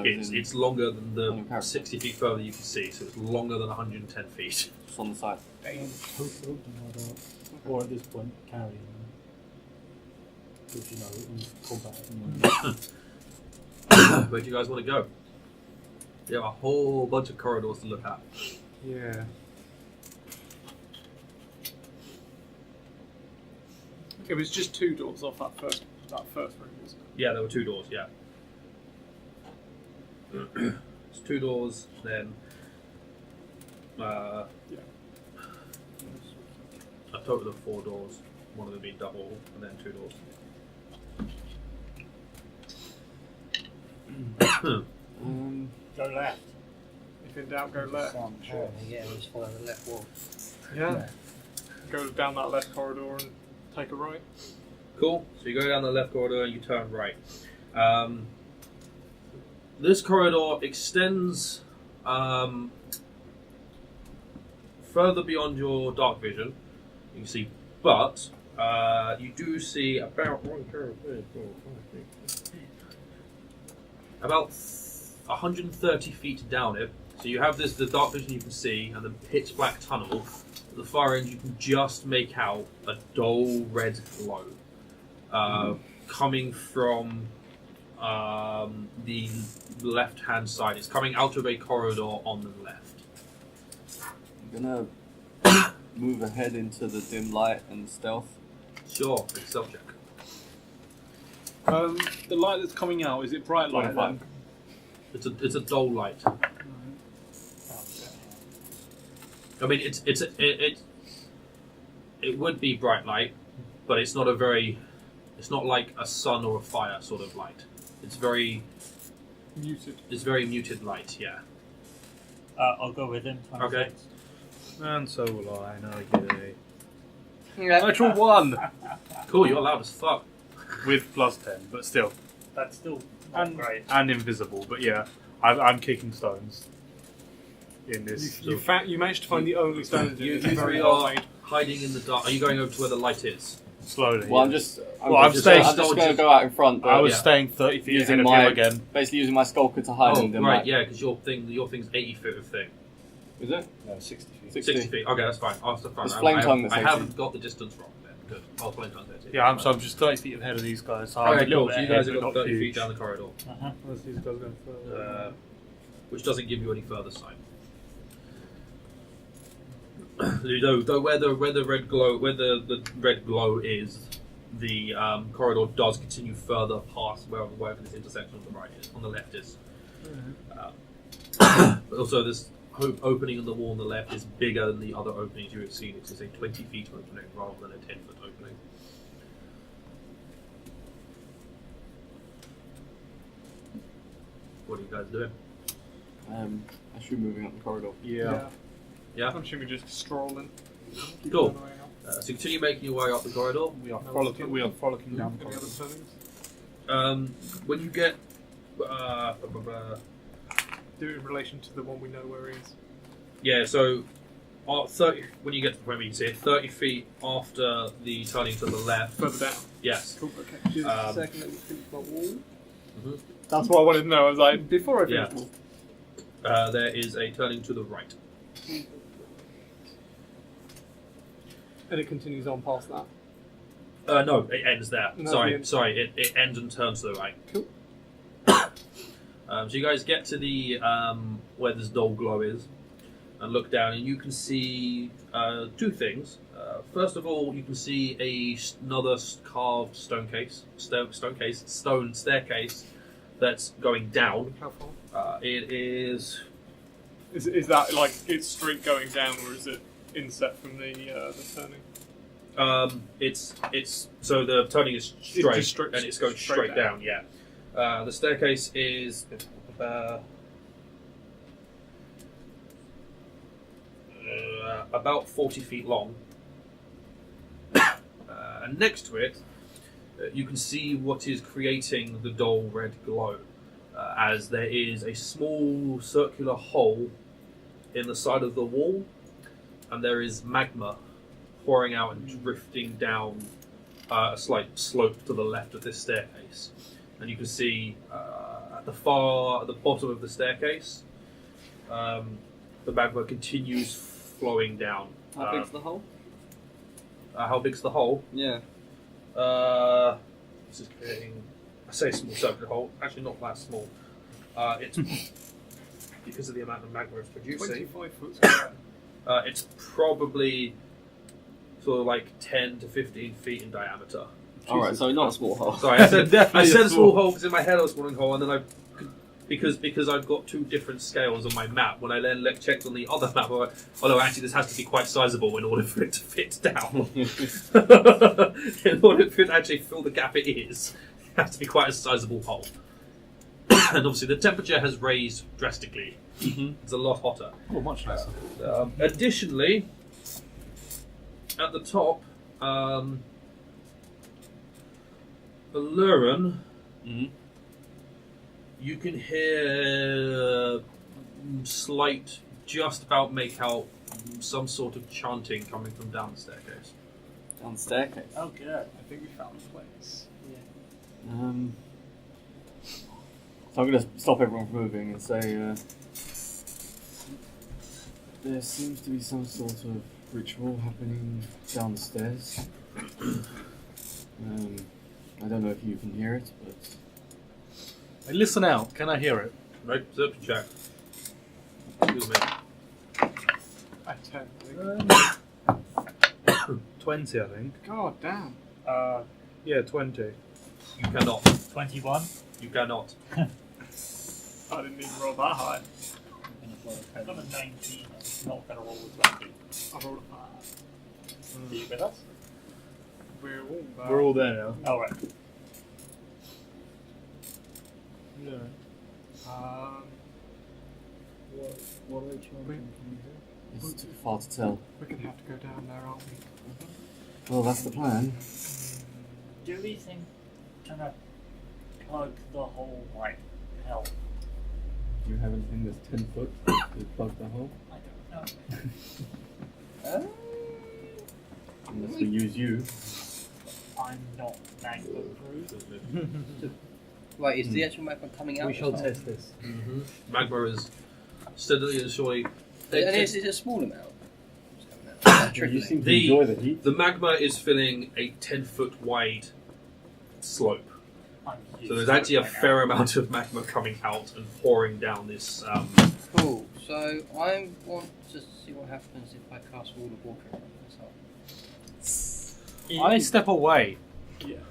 it's in- longer than on the your character. 60 feet further you can see, so it's longer than 110 feet. Just on the side. Or at this point, carry them. Because, you know, in combat. Where do you guys want to go? You have a whole bunch of corridors to look at. Yeah. It was just 2 doors off that first room, wasn't it? Yeah, there were 2 doors, yeah. It's 2 doors, then a total of 4 doors, one of them being double, and then 2 doors. Go left. If in doubt, go left. Yeah, just follow the left wall. Yeah. Go down that left corridor and take a right. Cool, so you go down the left corridor and you turn right. This corridor extends further beyond your dark vision, you can see, but you do see about 130 feet down it. So you have the dark vision you can see and the pitch black tunnel. At the far end you can just make out a dull red glow coming from the left hand side. It's coming out of a corridor on the left. I'm gonna move ahead into the dim light and stealth. Sure, make a stealth check. The light that's coming out, is it bright light? 25. It's a dull light. I mean, it would be bright light, but it's not it's not like a sun or a fire sort of light. It's very Muted. It's very muted light. Yeah. I'll go with him. 26. Okay. And so will I, and I get a Yeah. natural 1 Cool. You're loud as fuck. with plus 10, but still. That's still not And, great. and invisible, but yeah, I'm kicking stones in this. You managed to find the only stone You that's very three well are made. hiding in the dark. Are you going over to where the light is? Slowly. Well, yeah. I'm just just going to go out in front. But I was yeah. staying 30 feet using ahead of my you again. basically using my skulker to hide in Oh, dim right. light. Yeah, because your thing's 80 foot of thing. Is it? No, 60 feet. 60 feet. Okay, that's fine. That's fine. It's flame tongue that's I 80. haven't got the distance wrong then. Good. Oh, flame tongue 30. Yeah, I'm just 30 feet ahead of these guys. So I'm a Okay, little cool. bit So you ahead, guys have but got not 30 feet huge. down the corridor, Unless these guys go further. which doesn't give you any further sight. Though where the red glow is, the corridor does continue further past wherever this intersection on the right is, on the left is. But also this opening in the wall on the left is bigger than the other openings you have seen. It's a 20 feet opening rather than a 10-foot opening. What are you guys doing? I should be moving up the corridor. Yeah. Yeah? I'm assuming just strolling. Keep Cool. going away now. So continue making your way up the corridor. We are No, frolicking. it's We are frolicking down the Any corridor. other turnings? When you get do it in relation to the one we know where he is. Yeah, so 30, when you get to the point where you can see it, 30 feet after the turning to the left. Further down. Yes. Cool, okay. Just a Um, second, let me finish my wall. Mhm. That's what I wanted to know. I was like, before I finish Yeah. the wall. There is a turning to the right. And it continues on past that. No, it ends there. No, sorry, the sorry. It ends and turns to the right. Cool. So you guys get to the where this dull glow is, and look down, and you can see two things. First of all, you can see another carved stone staircase that's going down. How far? It is. Is that like it's straight going down, or is it inset from the turning? It's so the turning is straight, just straight- and it's going straight straight down. Yeah. The staircase is about 40 feet long, and next to it, you can see what is creating the dull red glow, as there is a small circular hole in the side of the wall, and there is magma pouring out and drifting down a slight slope to the left of this staircase. And you can see at the bottom of the staircase, the magma continues flowing down. How big's the hole? How big's the hole? Yeah. This is creating, I say small circular hole, actually not that small. It's because of the amount of magma it's producing. 25 foot square. It's probably sort of like 10 to 15 feet in diameter. Alright, so not a small hole. Sorry, I said Definitely a a small small- hole because in my head I was wanting hole, and then because I've got two different scales on my map. When I then checked on the other map, I went, oh no, actually this has to be quite sizable in order for it to fit down. In order for it to actually fill the gap it is, it has to be quite a sizable hole. And obviously the temperature has raised drastically. It's a lot hotter. Oh, much nicer. Additionally, at the top, Oluren, you can hear slight, just about make out some sort of chanting coming from down the staircase. Down the staircase. Oh, good. I think we found the place. So I'm going to stop everyone from moving and say there seems to be some sort of ritual happening downstairs. I don't know if you can hear it, but Hey, listen out. Can I hear it? Right, perception check. Excuse me. I 10. I think. 20, I think. God damn. Yeah, 20. You cannot. 21. You cannot. I didn't even roll that high. I got a 19. I'm not going to roll with 20. I rolled a 5. Are you with us? We're all there. We're all there now. Oh, right. Yeah. What are we chanting? it's too far to tell. We're going to have to go down there, aren't we? Well, that's the plan. Do we think trying to plug the whole like hell? Do you have anything that's 10 foot to plug the hole? I don't know. Unless we use you. I'm not magma proof. Right, is the actual magma coming out? We shall as well? test this. Magma is steadily and surely. And is it a small amount? It's coming out. You Trickling. seem to The- enjoy the heat. The magma is filling a 10-foot wide slope. I'm So there's actually a fair amount of magma coming out and pouring down this. Cool. So I want to see what happens if I cast Wall of Water on this hole. I step away.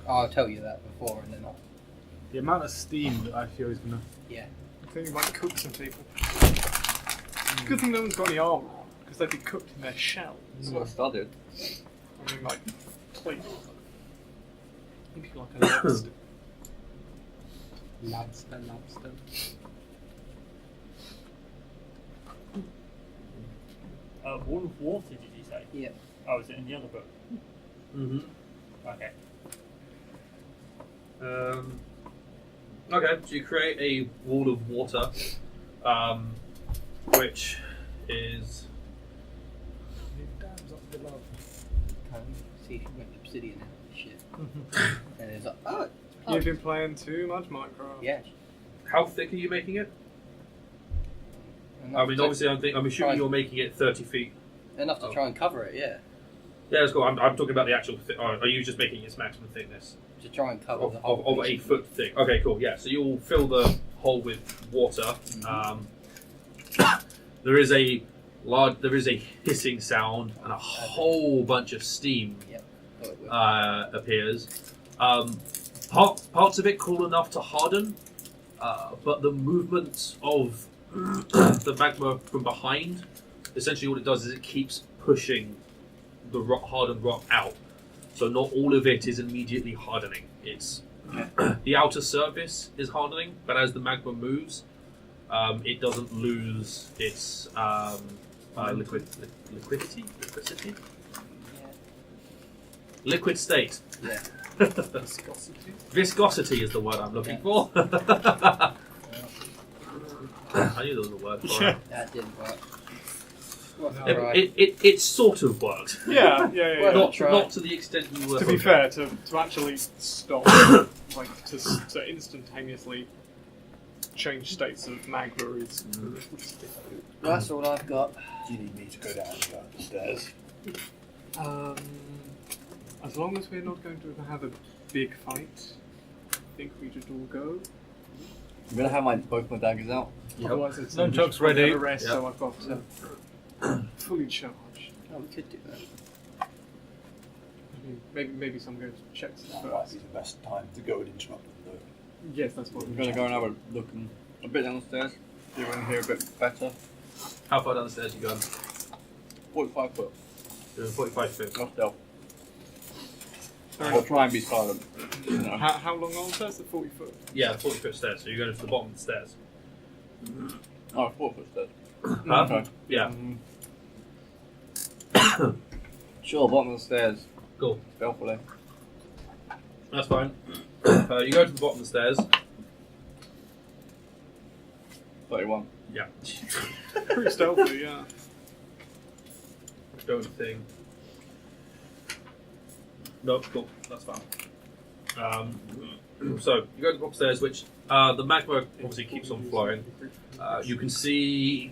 I'll tell you that before, and then I'll. The amount of steam that I feel is going to... Yeah. I think we might cook some people. Good thing no one's got any armor on, because they'd be cooked in their shell. That's what I started. I mean, like, plate. Maybe like a lobster. Lobster. Wall of water, did you say? Yeah. Oh, is it in the other book? Mm-hmm. Okay. Okay, so you create a wall of water which is Dams up below. See if you make obsidian out of this shit. And it's like, oh, You've been playing too much Minecraft. yeah. how thick are you making it? Enough I mean, to- obviously, I'm assuming Fine. you're making it 30 feet. enough to try and cover it, yeah. Yeah, that's cool. I'm talking about the actual. Are you just making its maximum thickness To try and cover the of whole 8 piece. foot thick? Okay, cool. Yeah, so you'll fill the hole with water. There is a hissing sound and a whole bunch of steam Got it with- appears. Parts of it cool enough to harden, but the movement of the magma from behind, essentially what it does is it keeps pushing the hardened rock out. So not all of it is immediately hardening. It's the outer surface is hardening, but as the magma moves, it doesn't lose its liquidity? Yeah. Liquid state. Yeah. Viscosity. Viscosity is the word I'm looking for. I knew there was a word for it. That didn't work. Well, It, alright. it sort of worked. Yeah. Well, Not, try. not to the extent you were To be hoping. fair, to actually stop, like to instantaneously change states of magma is. That's all I've got. Do you need me to go down and go up the stairs? As long as we're not going to have a big fight, I think we should all go. I'm gonna have both my daggers out. Otherwise, it's Nunchucks ready. a rest, Yep. so I've got fully charged. Oh, we could do that. Maybe some go to check That might first. be the best time to go and interrupt them though. Yes, that's what I'm gonna go and have a look a bit down the stairs. See if I can hear a bit better. How far down the stairs you going? 45 foot. Doing 45 feet. No stealth. I'll try and be silent. You know. How long on the stairs? The 40 foot. Yeah, 40 foot stairs. So you're going to the bottom of the stairs. Oh, 4 foot stairs. Huh? Okay. Yeah. Sure, bottom of the stairs. Cool. Stealthily. That's fine. You go to the bottom of the stairs. 31. Yeah. Pretty stealthy, yeah. Don't think. Nope, cool. That's fine. So you go to the bottom stairs, which the magma obviously keeps on flowing. You can see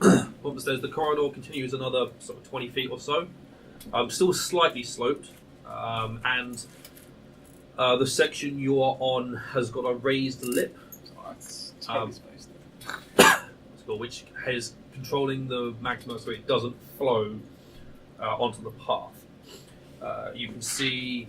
bottom stairs. The corridor continues another sort of 20 feet or so. Still slightly sloped, and the section you are on has got a raised lip. That's totally spaced there. That's cool, which is controlling the magma so it doesn't flow onto the path. You can see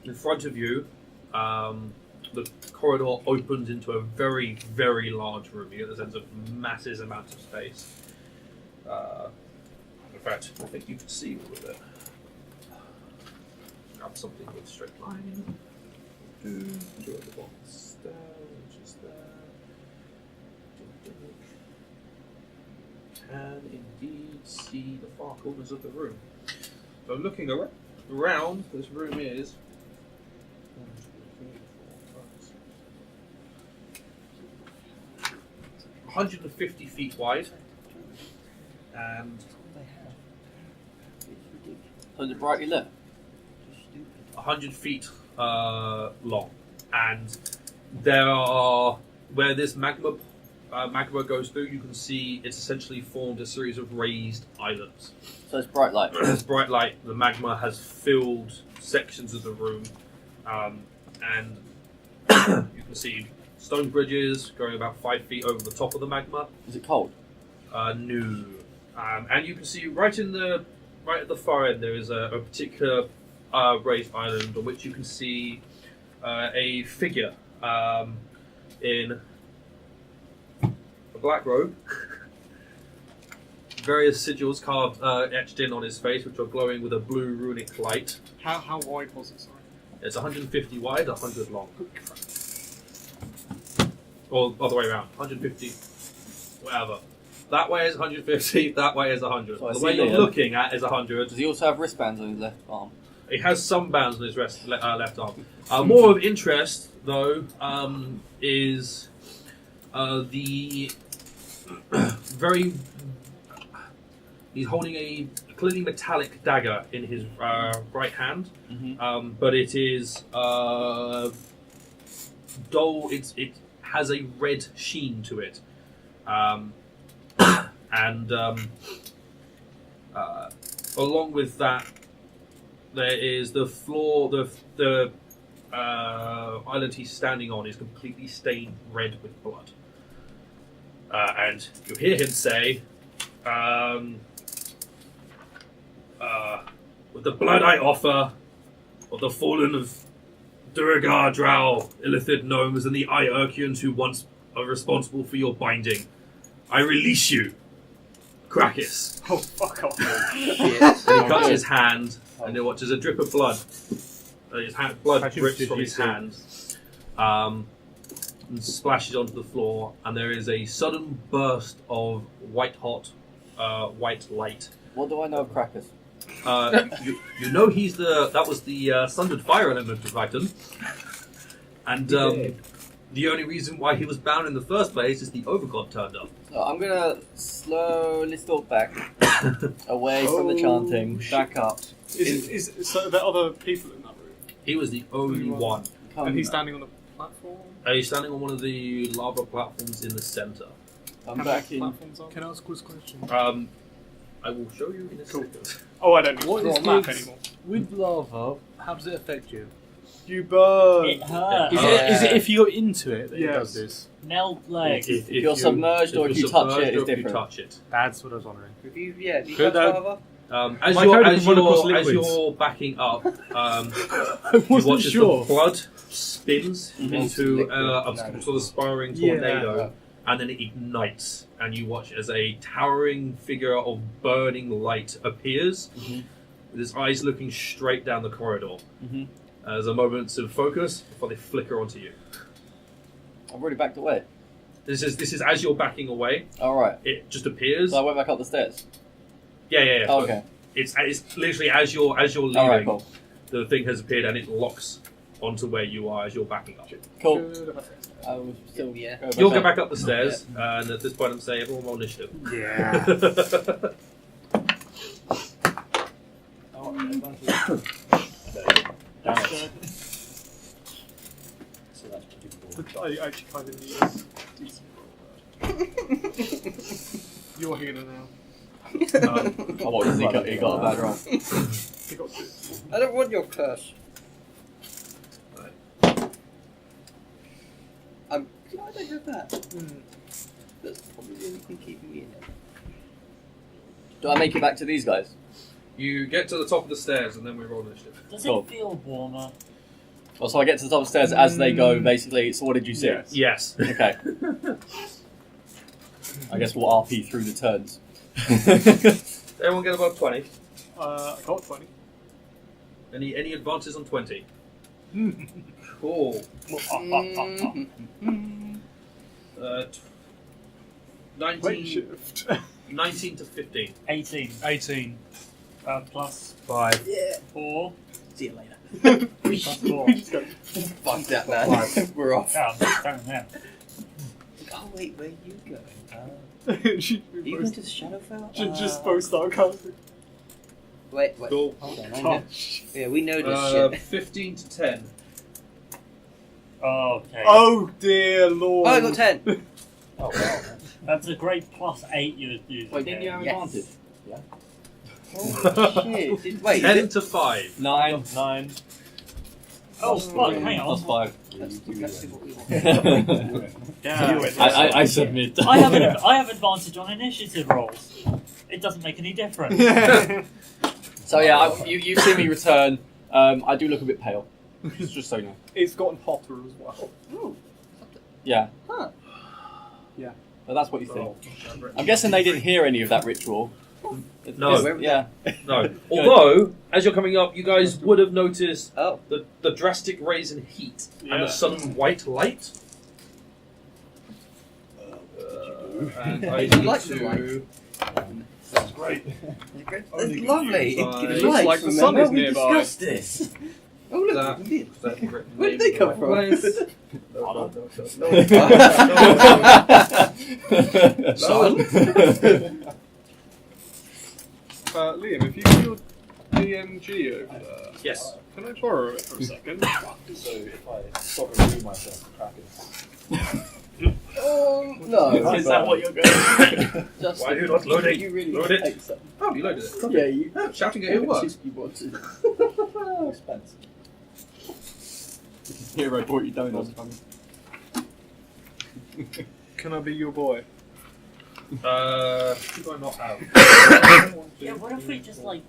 in front of you, the corridor opens into a very, very large room. You get the sense of massive amounts of space. In fact, I think you can see all of it. Grab something with straight line. Go at the bottom of the stair, which is there. Can indeed see the far corners of the room. So looking around, this room is 150 feet wide, and So is it brightly lit? 100 feet long. And there are, where this magma goes through, you can see it's essentially formed a series of raised islands. So it's bright light. It's bright light. The magma has filled sections of the room, and you can see stone bridges going about 5 feet over the top of the magma. Is it cold? No, and you can see right at the far end there is a particular raised island on which you can see a figure in a black robe. Various sigils carved, etched in on his face, which are glowing with a blue runic light. How wide was it, sorry? It's 150 wide, 100 long. Or other way around, 150, whatever. That way is 150, that way is 100. So I the see way you're Liam. looking at is 100. Does he also have wristbands on his left arm? He has some bands on his left arm. More of interest, though, is the very. He's holding a clearly metallic dagger in his right hand, but it is dull. It has a red sheen to it, and along with that, there is the floor. The island he's standing on is completely stained red with blood, and you hear him say. With the blood I offer of the fallen of Duldahr, Drow, Illithid gnomes, and the Iearkians who once are responsible for your binding, I release you, Crakys. Oh, fuck off. Shit. And he cuts his hand, and you watch as a drip of blood. Blood drips from his hand, and splashes onto the floor, and there is a sudden burst of white-hot white light. What do I know of Crakys? You know that was the sundered fire element of Titan, and the only reason why he was bound in the first place is the Overgod turned up. So I'm gonna slowly stalk back away from the chanting, back up. So there are other people in that room? He was the only one. And he's standing on the platform? He's standing on one of the lava platforms in the centre. I'm Can back in. platforms on? Can I ask a question? I will show you in a second. Oh, I don't need What to draw is a map this? anymore. With lava, how does it affect you? You burn! It hurts. Is it if you're into it that it Yes. does this? Melt legs. If you're submerged or if you touch it, it's if you different. touch it. That's what I was wondering. Have you Could touched that- lava? As My code can run across as liquids. you're backing up, I you wasn't watch as sure. the blood spins into Liquid. a sort of spiraling tornado, and then it ignites, and you watch as a towering figure of burning light appears, with his eyes looking straight down the corridor. There's a moment of focus before they flicker onto you. I've already backed away. This is as you're backing away. Alright. It just appears. So I went back up the stairs. Yeah. Oh, So okay. It's literally as you're leaving, Alright, cool. the thing has appeared and it locks onto where you are as you're backing up. Cool. I will still Yeah. go back You'll go up. back up the stairs, and at this point I'm saying everyone roll initiative. Yeah. Damn it. So that's pretty cool. I actually kind of need a decent roll. You're here now. Oh, what? He got a bad roll. You got two. I don't want your curse. I don't have that. That's probably the only thing keeping me in it. Do I make it back to these guys? You get to the top of the stairs, and then we roll initiative. Does Cool. it feel warmer? Oh, so I get to the top of the stairs as they go, basically. So what did you see? Yes. Yes. Okay. I guess we'll RP through the turns. Everyone get above 20. I got 20. Any advances on 20? Cool. Mm-hmm. 19, shift. 19 to 15. 18. 18. Plus 5. Yeah. 4. See you later. Plus 4. We just go. Fuck that, man. We're off. Yeah, I'm just standing there. Oh, wait, where are you going? She Are you going to the Shadowfell? just both start casting. Wait. Cool. Hold on. Oh, Yeah, we know this shit. 15 to 10. Okay. oh dear lord. Oh, I got 10. Oh, wow. That's a great plus 8 you're using. Wait, didn't you have Yes. advantage? Oh, shit. Wait, 10 to 5. 9. 9. Oh, fuck, hang Plus on. 5. that's exactly what we want. Yeah. I submit. I have advantage on initiative rolls. It doesn't make any difference. So yeah, you see me return. I do look a bit pale. Just so you know. It's gotten hotter as well. Ooh. Yeah. Huh. Yeah. But that's what you think. I'm guessing they didn't hear any of that ritual. No. Yeah. No. Although, as you're coming up, you guys would have noticed Oh. the drastic raise in heat and Yeah. the sudden white light. And I You need like the to... great. It's lovely. Five. It's It looks nice, like the sun remember? is We nearby. discussed this. Oh look, That- we did. That's written Where did name they come in the from? right place. Son? Liam, if you got your DMG over there, Yes. can I borrow it for a second? So if I stop and remove myself, Crakys. Oh no. Is that what you're going to do? Just Why are you not loading? You really Load it. take some. Oh, you loaded it. Yeah, you. Oh, shouting at your work. You want to. Expensive. Hero brought you donuts. Can I be your boy? Who do I not have? Yeah, what if we just like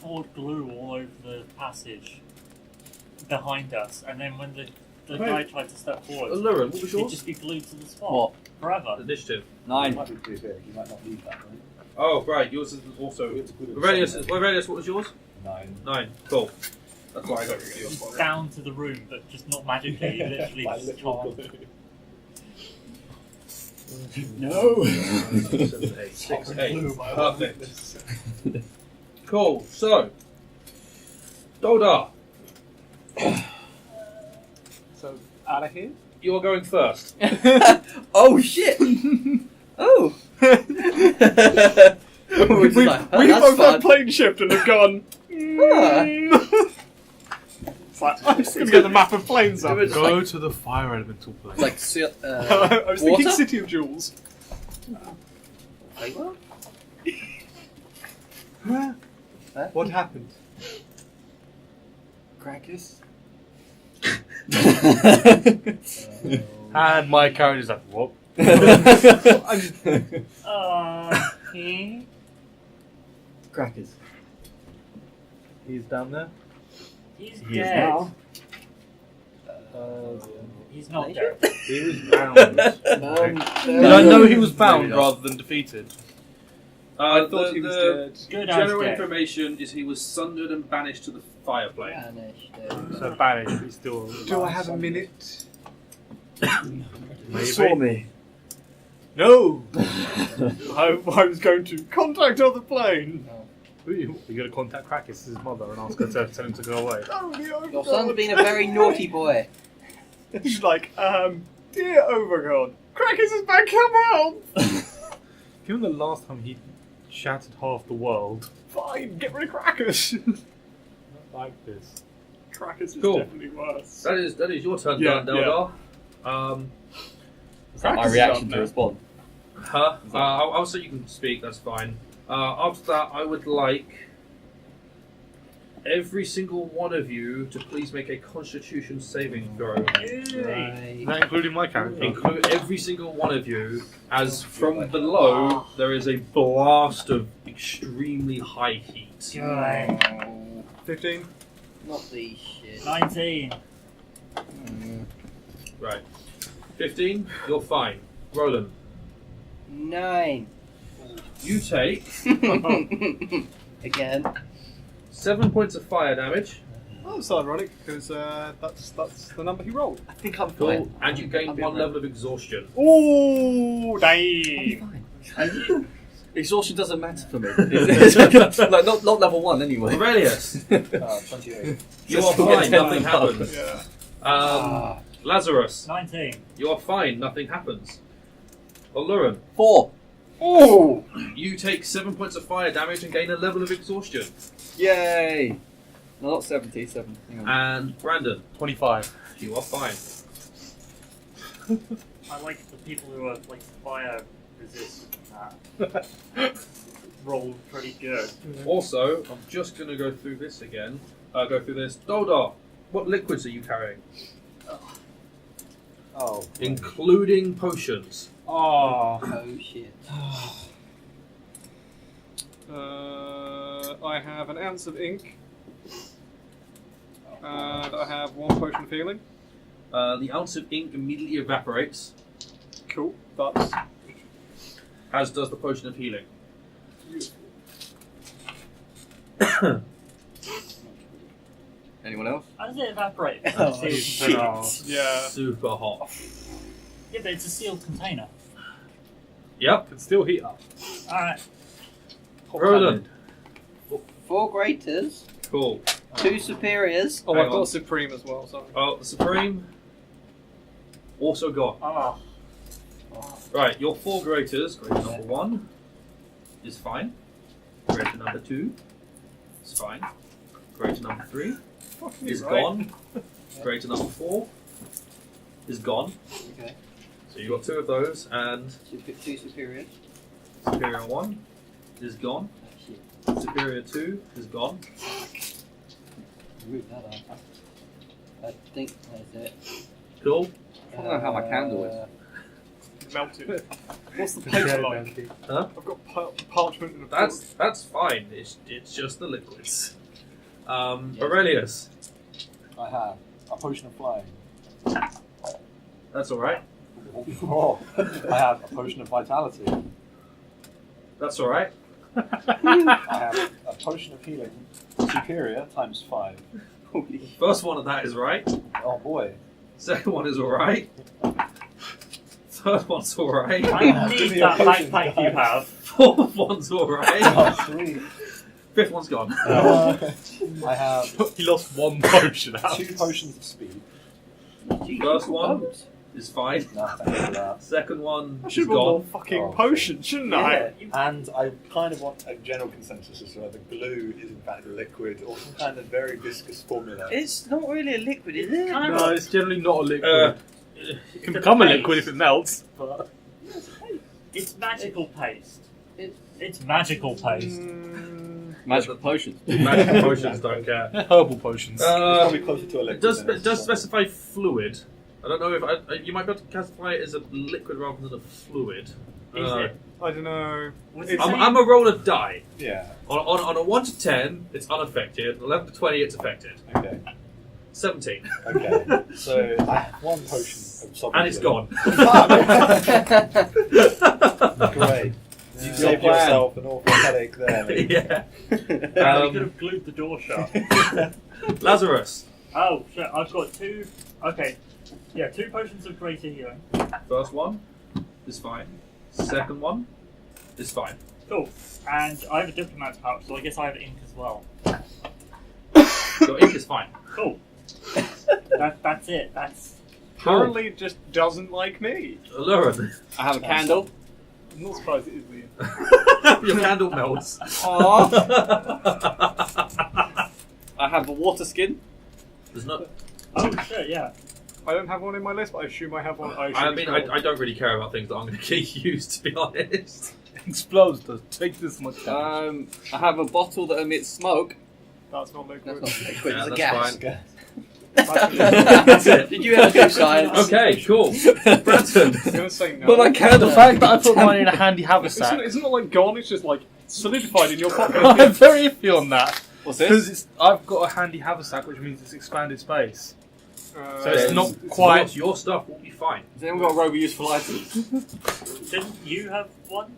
poured glue all over the passage behind us, and then when the guy tried to step forward, Oluren, what was he'd yours? just be glued to the spot What? forever. Initiative. It 9. might be too big. You might not need that, right? Oh, right. Yours is also. Aurelius, what was yours? 9. 9. Cool. That's why I got you. Down to the room, but just not magically. You literally By just literal can't. glue. No! 7, 8, 6, 8. Perfect. Cool. So, Duldahr, So, out of here? you're going first. Oh shit! Oh. We both had plane shift and have gone. It's like, I'm just going to get the map of planes up. It's Go like- to the fire elemental plane. Like I was thinking water? City of Jewels. Like what? Huh? Huh? What happened? Crakys? And my character's like, what? Crakys. He's down there. He's He is dead. now. He's not Nature? dead. He was bound. I know he was bound Maybe not. rather than defeated. I thought he was dead. Good as General dead. information is he was sundered and banished to the fire plane. Banished. So banished, he's still. Do I have a minute? You saw me. No! I was going to contact other plane. You're going to contact Crakys, his mother, and ask her to tell him to go away. Your son's been a very naughty boy. She's like, dear Overgod, Crakys is back, come out! Given the last time he shattered half the world, fine, get rid of Crakys! Not like this. Crakys is Cool. definitely worse. That is your turn, Yeah, Duldahr. Is that my Crakys is reaction up to now. respond? Huh? I'll say you can speak, that's fine. After that, I would like every single one of you to please make a Constitution saving throw. Right. Is that including my character? Include every single one of you, as from below there is a blast of extremely high heat. Oh, 15? not these shit. 19. Right. 15, you're fine. Rolen, 9. you take Again. 7 points of fire damage, Oh, that's ironic, because that's the number he rolled. I think I'm cool, fine. and you gain I'll be 1 alright. level of exhaustion. Ooh, I'll be damn! fine. Exhaustion doesn't matter for me. It's like, not level 1 anyway. Aurelius, 28. you are Just get fine, 10 nothing above. happens. Yeah. Lazarus, 19. you are fine, nothing happens. Oluren, 4. Oh! you take 7 points of fire damage and gain a level of exhaustion. Yay! No, not 70, 7. Hang on. And Brandon, 25. you are fine. I like the people who are like fire resistant and that. Rolled pretty good. Also, I'm just going to go through this again. Duldahr, what liquids are you carrying? Oh. Including potions. Oh. Oh shit. I have an ounce of ink. And I have 1 potion of healing. The ounce of ink immediately evaporates, Cool. That's as does the potion of healing. Anyone else? How does it evaporate? Oh, Sealed shit. container. yeah. Super hot. Yeah, but it's a sealed container. Yep. Can still heat up. Alright. Roland. 4 greaters, Cool. 2 superiors. Oh, Hang I've got on. a Supreme as well, sorry. Oh, the Supreme. Also got. Ah, Right, your 4 graters. Grater number 1 is fine. Grater number 2 is fine. Grater number 3 is right. gone. Grater number 4 is gone. Okay. So you got 2 of those, and 2 superiors. Superior 1 is gone. Superior 2 is gone. Root that up. I think that's it. Cool. I don't know how my candle is. Melted. What's the paper like? Huh? I've got parchment and a That's fine. It's just the liquids. Aurelius. I have a potion of flying. That's all right. Oh, I have a potion of vitality. That's all right. I have a potion of healing. Superior times 5. Holy First one of that is right. Oh boy. Second one is all right. Third one's all right. I Give need me a that potion, backpack guys. you have. Fourth one's all right. Oh, 3. Fifth one's gone. I have He lost 1 potion out. 2 potions of speed. First one is fine. No, thank you for that. Second one I is should have more gone. fucking Oh, potions, shouldn't I? And I kind of want a general consensus as to whether glue is in fact a liquid or some kind of very viscous formula. It's not really a liquid, is it? No, it's generally not a liquid. It can become a liquid if it melts. But It's magical paste. It's- It's magical paste. Magical potions. Magic potions don't care. herbal potions. It's probably closer to a It liquid. does than it does it's- specify fluid. I don't know if you might be able to classify it as a liquid rather than a fluid. Is Uh, it? I don't know. Was It's- it I'm a roll of die. Yeah. On a 1 to 10, it's unaffected. 11 to 20, it's affected. Okay. 17. Okay. So I have 1 potion of sovereignty. And it's gone. Great. You saved yourself an awful headache there. mate. Yeah. you could have glued the door shut. Lazarus. Oh shit! I've got 2. Okay, yeah, 2 potions of greater healing. First one is fine. Second one is fine. Cool. And I have a diplomat's pouch, so I guess I have ink as well. Your ink is fine. Cool. That's it. That's Apparently it just doesn't like me. Oluren. I have a candle. I'm not surprised it is Liam. Your candle melts. Aww. I have a water skin. There's not. oh shit! Yeah. I don't have one in my list, but I assume I have one. I mean, I don't really care about things that I'm going to get used, to be honest. Explodes does take this much damage. I have a bottle that emits smoke. That's not liquid. That's not liquid, Yeah, it's a that's gas. fine. That's it. Did you ever do science? Okay, cool. Bratton. I'm gonna say no. But I can't. The fact that I put mine in a handy haversack. Isn't it like gone? It's just like solidified in your pocket. I'm very iffy on that. What's Because this? I've got a handy haversack, which means it's expanded space. Uh, So it's Then not quite. Your stuff will be fine. Has anyone got a robe of useful items? Didn't you have one?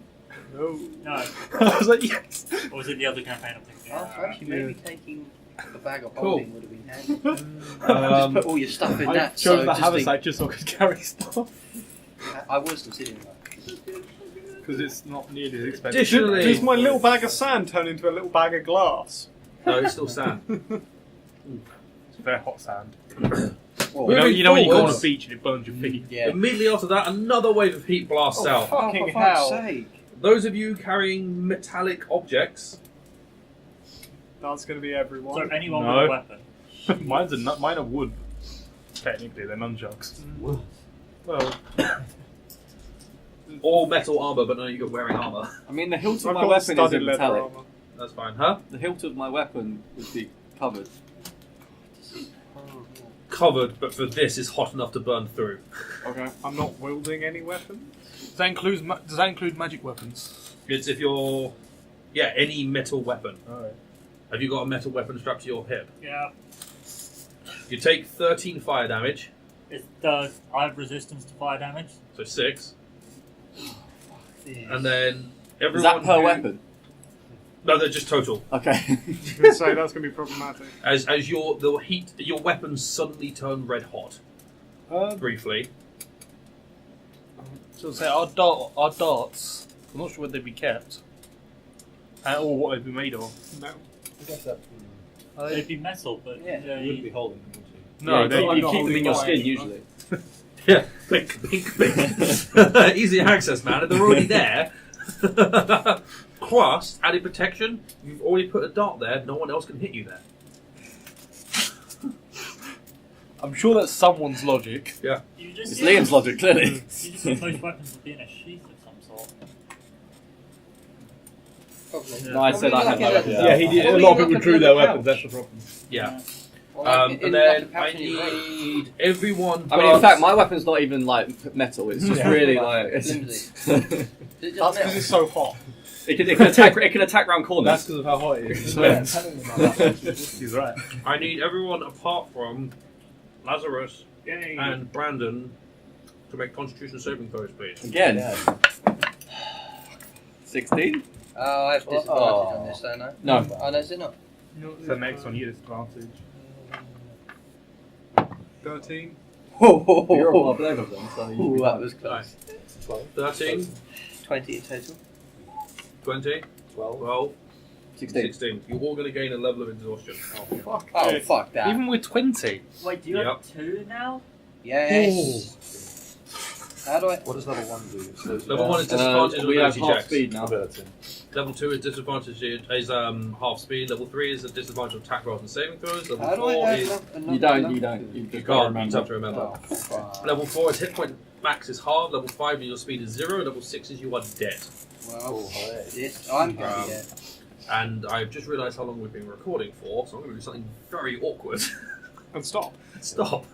no. No. I was like, yes. Or was it the other campaign I'm thinking? Oh, actually, maybe taking a bag of Cool. holding would have been handy. Just put all your stuff in I that. chose So the just think, haversack just so I could carry stuff. I was considering that. Because it's not nearly as expensive. Additionally, Does my little bag of sand turn into a little bag of glass? no, it's still sand. It's very hot sand. Well, You know when you go on a forwards- beach and it burns your feet? yeah. Immediately after that, another wave of heat blasts out. Fucking for hell. fuck's sake. Those of you carrying metallic objects, That's going to be So everyone. anyone No. with a weapon. Mine are wood. Technically, they're nunchucks. Well, all metal armor, but none of you are wearing armor. I mean, the hilt of I've my got weapon is studded in leather metallic. armor. That's fine, huh? The hilt of my weapon would be covered. Covered, but for this is hot enough to burn through. Okay. I'm not wielding any weapon. does that include magic weapons? It's if you're, any metal weapon. Alright. Have you got a metal weapon strapped to your hip? Yeah. You take 13 fire damage, It does. I have resistance to fire damage. so 6, Yeah. and then everyone. Is that per who- weapon? No, they're just total. Okay. I was going to say that's going to be problematic. As your weapons suddenly turn red hot. Briefly. So say our darts. I'm not sure whether they'd be kept. Or what they've been made of. No. I guess that. They'd be metal, but Yeah. You wouldn't be holding them, would you? No, Yeah, they, you I'm keep not them in your holding skin mine. usually. Yeah, blink, blink, blink. Easy access, man. If they're already there. Plus, added protection. You've already put a dart there. No one else can hit you there. I'm sure that's someone's logic. Yeah. you just It's Liam's logic, clearly. You just think most weapons would be in a sheath of some sort. Probably. Yeah. No, I said I had my weapons Yeah, out. he did. A Probably lot of like people a drew their bloody weapons. pouch. That's the problem. Yeah. Or like And in then like a pouch I in your robe. need everyone. I mean, in fact, my weapon's not even like metal. It's just Yeah. really like Flimsy. it's, Is it That's just because metal? it's so hot. it can attack. It can attack round That's corners. because of how hot it is. Yeah. Telling them about that. He's right. I need everyone apart from Lazarus Yay. and Brandon to make Constitution saving throws, please. Again, Yeah. 16. Oh, I have disadvantage on this, don't I? No. Oh, no, is it not? So next one, you get disadvantage. 13. You're above them, so you Ooh, that was close. Nice. 12. 13, 20 in total. 20, 12. 12, 16. 16. You're all going to gain a level of exhaustion. Fuck. Oh, fuck that. Even with 20. Wait, do you Yep. have 2 now? Yes. How do I? What does level 1 do? So Level 1 is disadvantage on we have ability half checks. speed now. ability. Level 2 is disadvantage is half speed. Level 3 is a disadvantage on attack rolls and saving throws. Level How do 4 I have is You don't. You don't. You you just can't. You just have to remember. Oh, fuck. Level 4 is hit point max is halved. Level 5 your speed is 0. Level 6 is you are dead. Well, hey. this, I'm going to be dead. And I've just realised how long we've been recording for, so I'm going to do something very awkward. And stop. Stop.